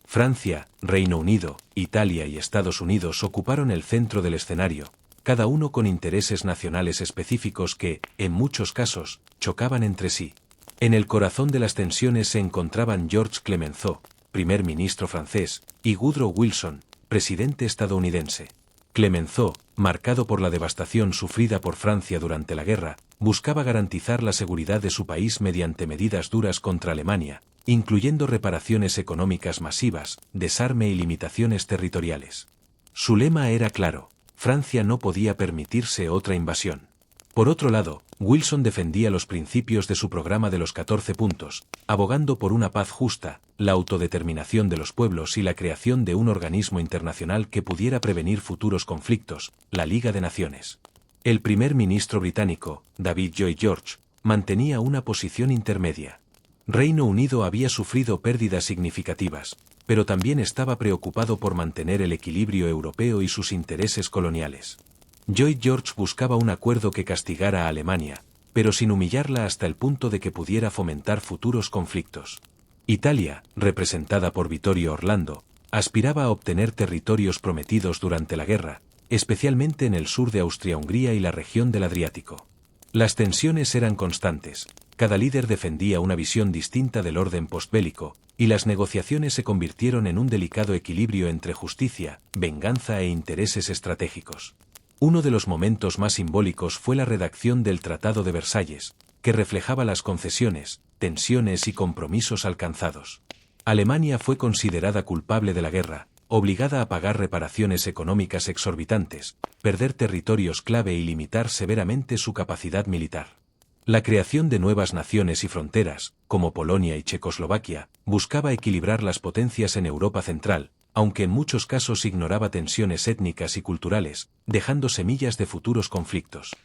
Francia, Reino Unido, Italia y Estados Unidos ocuparon el centro del escenario, cada uno con intereses nacionales específicos que, en muchos casos, chocaban entre sí. En el corazón de las tensiones se encontraban Georges Clemenceau, primer ministro francés, y Woodrow Wilson, presidente estadounidense. Clemenceau, marcado por la devastación sufrida por Francia durante la guerra, buscaba garantizar la seguridad de su país mediante medidas duras contra Alemania, incluyendo reparaciones económicas masivas, desarme y limitaciones territoriales. Su lema era claro: Francia no podía permitirse otra invasión. Por otro lado, Wilson defendía los principios de su programa de los 14 puntos, abogando por una paz justa, la autodeterminación de los pueblos y la creación de un organismo internacional que pudiera prevenir futuros conflictos, la Liga de Naciones. El primer ministro británico, David Lloyd George, mantenía una posición intermedia. Reino Unido había sufrido pérdidas significativas, pero también estaba preocupado por mantener el equilibrio europeo y sus intereses coloniales. Lloyd George buscaba un acuerdo que castigara a Alemania, pero sin humillarla hasta el punto de que pudiera fomentar futuros conflictos. Italia, representada por Vittorio Orlando, aspiraba a obtener territorios prometidos durante la guerra, especialmente en el sur de Austria-Hungría y la región del Adriático. Las tensiones eran constantes, cada líder defendía una visión distinta del orden postbélico, y las negociaciones se convirtieron en un delicado equilibrio entre justicia, venganza e intereses estratégicos. Uno de los momentos más simbólicos fue la redacción del Tratado de Versalles, que reflejaba las concesiones, tensiones y compromisos alcanzados. Alemania fue considerada culpable de la guerra, obligada a pagar reparaciones económicas exorbitantes, perder territorios clave y limitar severamente su capacidad militar. La creación de nuevas naciones y fronteras, como Polonia y Checoslovaquia, buscaba equilibrar las potencias en Europa Central, aunque en muchos casos ignoraba tensiones étnicas y culturales, dejando semillas de futuros conflictos.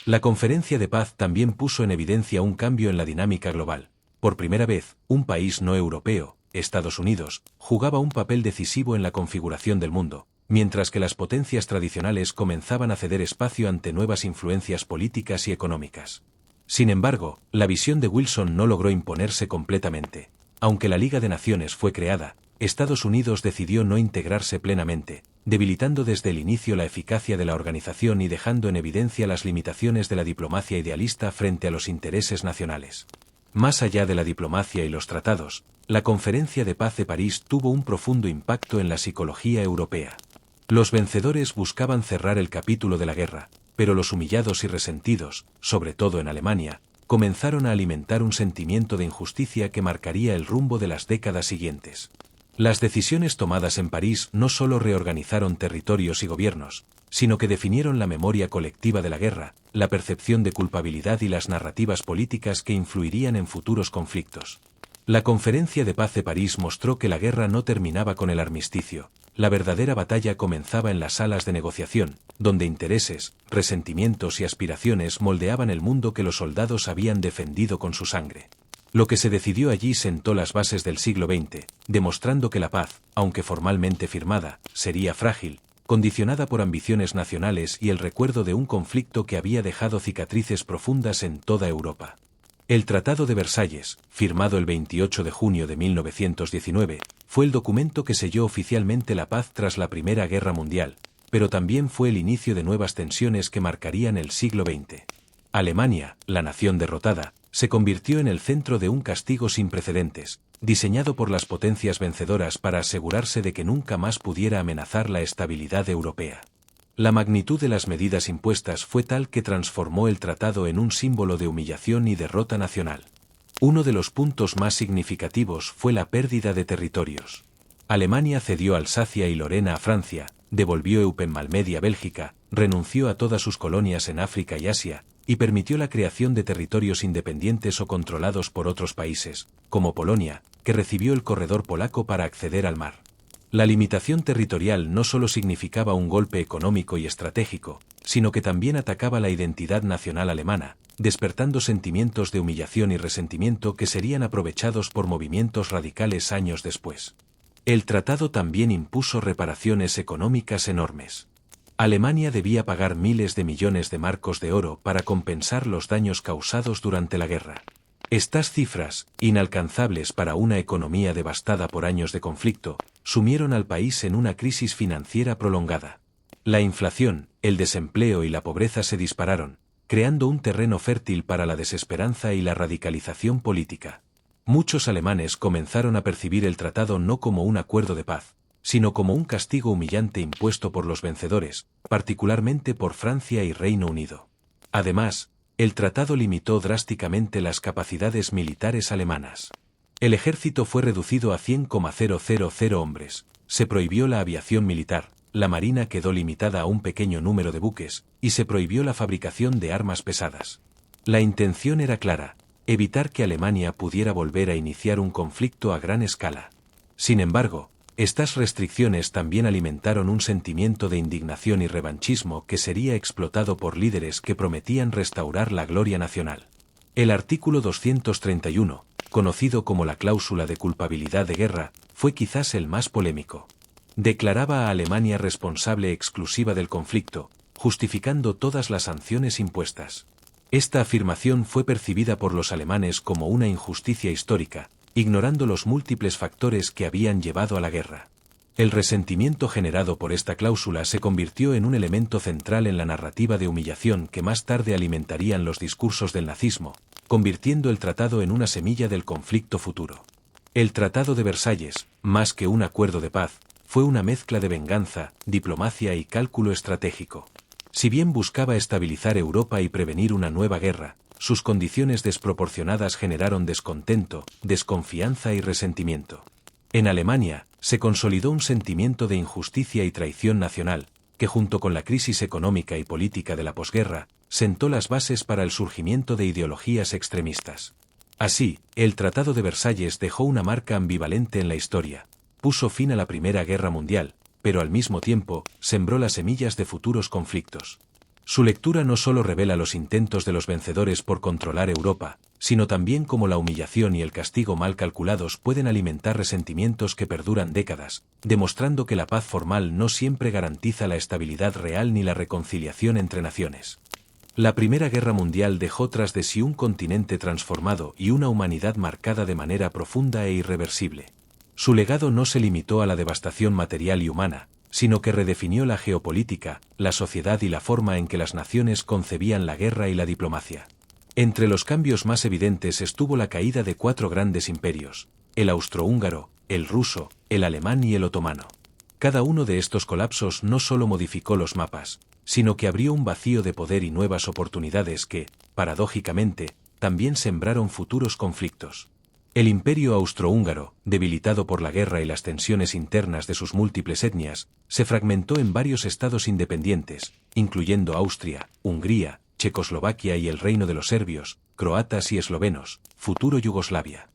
La Conferencia de Paz también puso en evidencia un cambio en la dinámica global. Por primera vez, un país no europeo, Estados Unidos, jugaba un papel decisivo en la configuración del mundo, mientras que las potencias tradicionales comenzaban a ceder espacio ante nuevas influencias políticas y económicas. Sin embargo, la visión de Wilson no logró imponerse completamente. Aunque la Liga de Naciones fue creada, Estados Unidos decidió no integrarse plenamente, debilitando desde el inicio la eficacia de la organización y dejando en evidencia las limitaciones de la diplomacia idealista frente a los intereses nacionales. Más allá de la diplomacia y los tratados, la Conferencia de Paz de París tuvo un profundo impacto en la psicología europea. Los vencedores buscaban cerrar el capítulo de la guerra, pero los humillados y resentidos, sobre todo en Alemania, comenzaron a alimentar un sentimiento de injusticia que marcaría el rumbo de las décadas siguientes. Las decisiones tomadas en París no solo reorganizaron territorios y gobiernos, sino que definieron la memoria colectiva de la guerra, la percepción de culpabilidad y las narrativas políticas que influirían en futuros conflictos. La Conferencia de Paz de París mostró que la guerra no terminaba con el armisticio, la verdadera batalla comenzaba en las salas de negociación, donde intereses, resentimientos y aspiraciones moldeaban el mundo que los soldados habían defendido con su sangre. Lo que se decidió allí sentó las bases del siglo XX, demostrando que la paz, aunque formalmente firmada, sería frágil, condicionada por ambiciones nacionales y el recuerdo de un conflicto que había dejado cicatrices profundas en toda Europa. El Tratado de Versalles, firmado el 28 de junio de 1919, fue el documento que selló oficialmente la paz tras la Primera Guerra Mundial, pero también fue el inicio de nuevas tensiones que marcarían el siglo XX. Alemania, la nación derrotada, se convirtió en el centro de un castigo sin precedentes, diseñado por las potencias vencedoras para asegurarse de que nunca más pudiera amenazar la estabilidad europea. La magnitud de las medidas impuestas fue tal que transformó el tratado en un símbolo de humillación y derrota nacional. Uno de los puntos más significativos fue la pérdida de territorios. Alemania cedió Alsacia y Lorena a Francia, devolvió Eupen-Malmedy a Bélgica, renunció a todas sus colonias en África y Asia, y permitió la creación de territorios independientes o controlados por otros países, como Polonia, que recibió el corredor polaco para acceder al mar. La limitación territorial no solo significaba un golpe económico y estratégico, sino que también atacaba la identidad nacional alemana, despertando sentimientos de humillación y resentimiento que serían aprovechados por movimientos radicales años después. El tratado también impuso reparaciones económicas enormes. Alemania debía pagar miles de millones de marcos de oro para compensar los daños causados durante la guerra. Estas cifras, inalcanzables para una economía devastada por años de conflicto, sumieron al país en una crisis financiera prolongada. La inflación, el desempleo y la pobreza se dispararon, creando un terreno fértil para la desesperanza y la radicalización política. Muchos alemanes comenzaron a percibir el tratado no como un acuerdo de paz, sino como un castigo humillante impuesto por los vencedores, particularmente por Francia y Reino Unido. Además, el tratado limitó drásticamente las capacidades militares alemanas. El ejército fue reducido a 100,000 hombres, se prohibió la aviación militar, la marina quedó limitada a un pequeño número de buques, y se prohibió la fabricación de armas pesadas. La intención era clara: evitar que Alemania pudiera volver a iniciar un conflicto a gran escala. Sin embargo, estas restricciones también alimentaron un sentimiento de indignación y revanchismo que sería explotado por líderes que prometían restaurar la gloria nacional. El artículo 231, conocido como la cláusula de culpabilidad de guerra, fue quizás el más polémico. Declaraba a Alemania responsable exclusiva del conflicto, justificando todas las sanciones impuestas. Esta afirmación fue percibida por los alemanes como una injusticia histórica, ignorando los múltiples factores que habían llevado a la guerra. El resentimiento generado por esta cláusula se convirtió en un elemento central en la narrativa de humillación que más tarde alimentarían los discursos del nazismo, convirtiendo el tratado en una semilla del conflicto futuro. El Tratado de Versalles, más que un acuerdo de paz, fue una mezcla de venganza, diplomacia y cálculo estratégico. Si bien buscaba estabilizar Europa y prevenir una nueva guerra, sus condiciones desproporcionadas generaron descontento, desconfianza y resentimiento. En Alemania, se consolidó un sentimiento de injusticia y traición nacional, que junto con la crisis económica y política de la posguerra, sentó las bases para el surgimiento de ideologías extremistas. Así, el Tratado de Versalles dejó una marca ambivalente en la historia, puso fin a la Primera Guerra Mundial, pero al mismo tiempo, sembró las semillas de futuros conflictos. Su lectura no solo revela los intentos de los vencedores por controlar Europa, sino también cómo la humillación y el castigo mal calculados pueden alimentar resentimientos que perduran décadas, demostrando que la paz formal no siempre garantiza la estabilidad real ni la reconciliación entre naciones. La Primera Guerra Mundial dejó tras de sí un continente transformado y una humanidad marcada de manera profunda e irreversible. Su legado no se limitó a la devastación material y humana, sino que redefinió la geopolítica, la sociedad y la forma en que las naciones concebían la guerra y la diplomacia. Entre los cambios más evidentes estuvo la caída de 4 grandes imperios: el austrohúngaro, el ruso, el alemán y el otomano. Cada uno de estos colapsos no solo modificó los mapas, sino que abrió un vacío de poder y nuevas oportunidades que, paradójicamente, también sembraron futuros conflictos. El imperio austrohúngaro, debilitado por la guerra y las tensiones internas de sus múltiples etnias, se fragmentó en varios estados independientes, incluyendo Austria, Hungría, Checoslovaquia y el reino de los serbios, croatas y eslovenos, futuro Yugoslavia.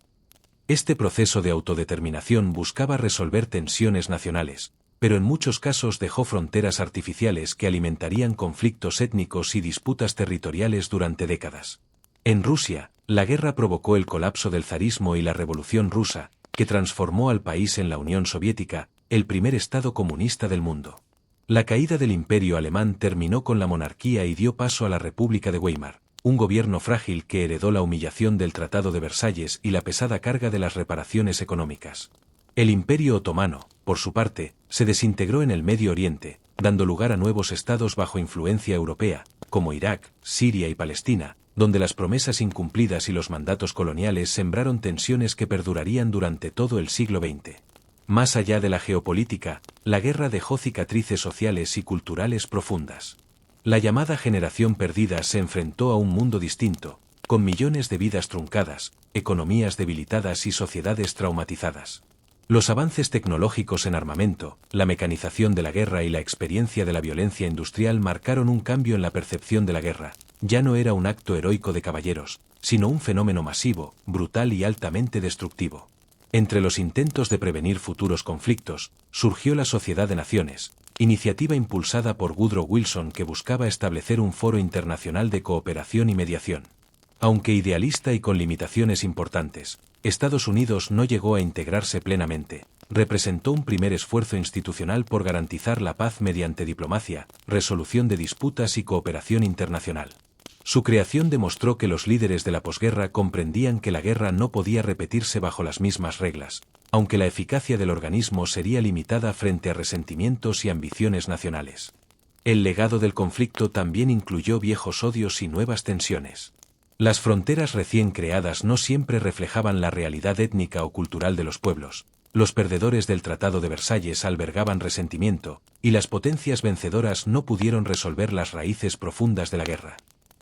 Este proceso de autodeterminación buscaba resolver tensiones nacionales, pero en muchos casos dejó fronteras artificiales que alimentarían conflictos étnicos y disputas territoriales durante décadas. En Rusia, la guerra provocó el colapso del zarismo y la Revolución Rusa, que transformó al país en la Unión Soviética, el primer estado comunista del mundo. La caída del Imperio alemán terminó con la monarquía y dio paso a la República de Weimar, un gobierno frágil que heredó la humillación del Tratado de Versalles y la pesada carga de las reparaciones económicas. El Imperio otomano, por su parte, se desintegró en el Medio Oriente, dando lugar a nuevos estados bajo influencia europea, como Irak, Siria y Palestina, donde las promesas incumplidas y los mandatos coloniales sembraron tensiones que perdurarían durante todo el siglo XX. Más allá de la geopolítica, la guerra dejó cicatrices sociales y culturales profundas. La llamada generación perdida se enfrentó a un mundo distinto, con millones de vidas truncadas, economías debilitadas y sociedades traumatizadas. Los avances tecnológicos en armamento, la mecanización de la guerra y la experiencia de la violencia industrial marcaron un cambio en la percepción de la guerra. Ya no era un acto heroico de caballeros, sino un fenómeno masivo, brutal y altamente destructivo. Entre los intentos de prevenir futuros conflictos, surgió la Sociedad de Naciones, iniciativa impulsada por Woodrow Wilson que buscaba establecer un foro internacional de cooperación y mediación. Aunque idealista y con limitaciones importantes, Estados Unidos no llegó a integrarse plenamente. Representó un primer esfuerzo institucional por garantizar la paz mediante diplomacia, resolución de disputas y cooperación internacional. Su creación demostró que los líderes de la posguerra comprendían que la guerra no podía repetirse bajo las mismas reglas, aunque la eficacia del organismo sería limitada frente a resentimientos y ambiciones nacionales. El legado del conflicto también incluyó viejos odios y nuevas tensiones. Las fronteras recién creadas no siempre reflejaban la realidad étnica o cultural de los pueblos. Los perdedores del Tratado de Versalles albergaban resentimiento, y las potencias vencedoras no pudieron resolver las raíces profundas de la guerra.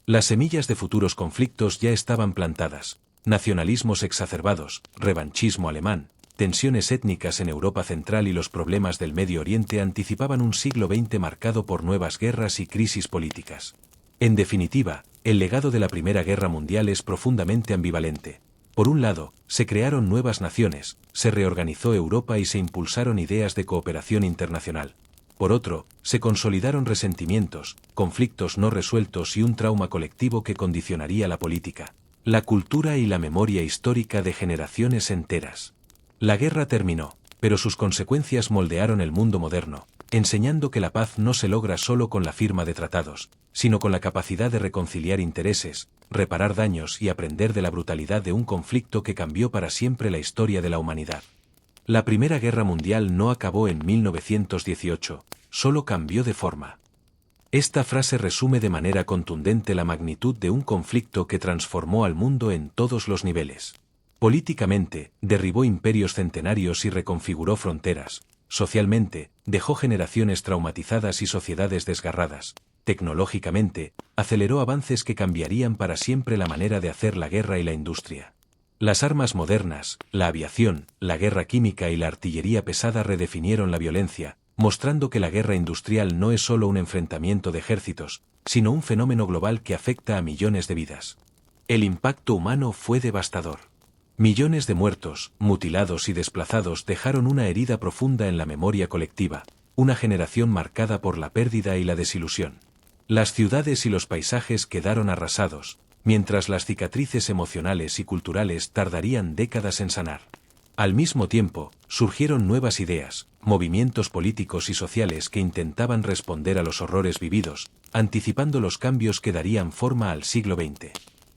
Las semillas de futuros conflictos ya estaban plantadas: nacionalismos exacerbados, revanchismo alemán, tensiones étnicas en Europa Central y los problemas del Medio Oriente anticipaban un siglo XX marcado por nuevas guerras y crisis políticas. En definitiva, el legado de la Primera Guerra Mundial es profundamente ambivalente. Por un lado, se crearon nuevas naciones, se reorganizó Europa y se impulsaron ideas de cooperación internacional. Por otro, se consolidaron resentimientos, conflictos no resueltos y un trauma colectivo que condicionaría la política. la cultura y la memoria histórica de generaciones enteras. La guerra terminó, pero sus consecuencias moldearon el mundo moderno, enseñando que la paz no se logra solo con la firma de tratados, sino con la capacidad de reconciliar intereses, reparar daños y aprender de la brutalidad de un conflicto que cambió para siempre la historia de la humanidad. La Primera Guerra Mundial no acabó en 1918, solo cambió de forma. Esta frase resume de manera contundente la magnitud de un conflicto que transformó al mundo en todos los niveles. Políticamente, derribó imperios centenarios y reconfiguró fronteras. Socialmente, dejó generaciones traumatizadas y sociedades desgarradas. Tecnológicamente, aceleró avances que cambiarían para siempre la manera de hacer la guerra y la industria. Las armas modernas, la aviación, la guerra química y la artillería pesada redefinieron la violencia, mostrando que la guerra industrial no es solo un enfrentamiento de ejércitos, sino un fenómeno global que afecta a millones de vidas. El impacto humano fue devastador. Millones de muertos, mutilados y desplazados dejaron una herida profunda en la memoria colectiva, una generación marcada por la pérdida y la desilusión. Las ciudades y los paisajes quedaron arrasados, mientras las cicatrices emocionales y culturales tardarían décadas en sanar. Al mismo tiempo, surgieron nuevas ideas, movimientos políticos y sociales que intentaban responder a los horrores vividos, anticipando los cambios que darían forma al siglo XX.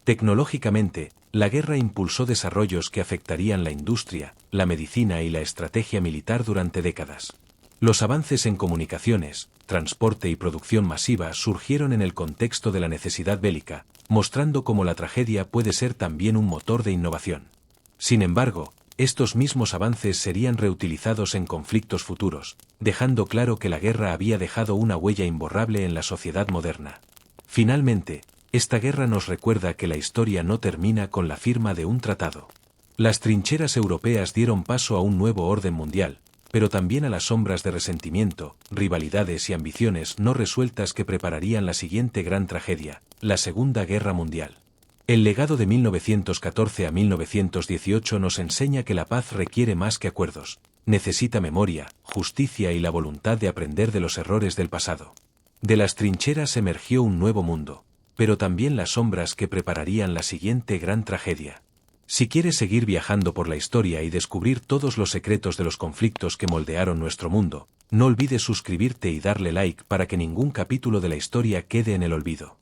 Tecnológicamente, la guerra impulsó desarrollos que afectarían la industria, la medicina y la estrategia militar durante décadas. Los avances en comunicaciones, transporte y producción masiva surgieron en el contexto de la necesidad bélica, mostrando cómo la tragedia puede ser también un motor de innovación. Sin embargo, estos mismos avances serían reutilizados en conflictos futuros, dejando claro que la guerra había dejado una huella imborrable en la sociedad moderna. Finalmente, esta guerra nos recuerda que la historia no termina con la firma de un tratado. Las trincheras europeas dieron paso a un nuevo orden mundial, pero también a las sombras de resentimiento, rivalidades y ambiciones no resueltas que prepararían la siguiente gran tragedia, la Segunda Guerra Mundial. El legado de 1914 a 1918 nos enseña que la paz requiere más que acuerdos, necesita memoria, justicia y la voluntad de aprender de los errores del pasado. De las trincheras emergió un nuevo mundo, pero también las sombras que prepararían la siguiente gran tragedia. Si quieres seguir viajando por la historia y descubrir todos los secretos de los conflictos que moldearon nuestro mundo, no olvides suscribirte y darle like para que ningún capítulo de la historia quede en el olvido.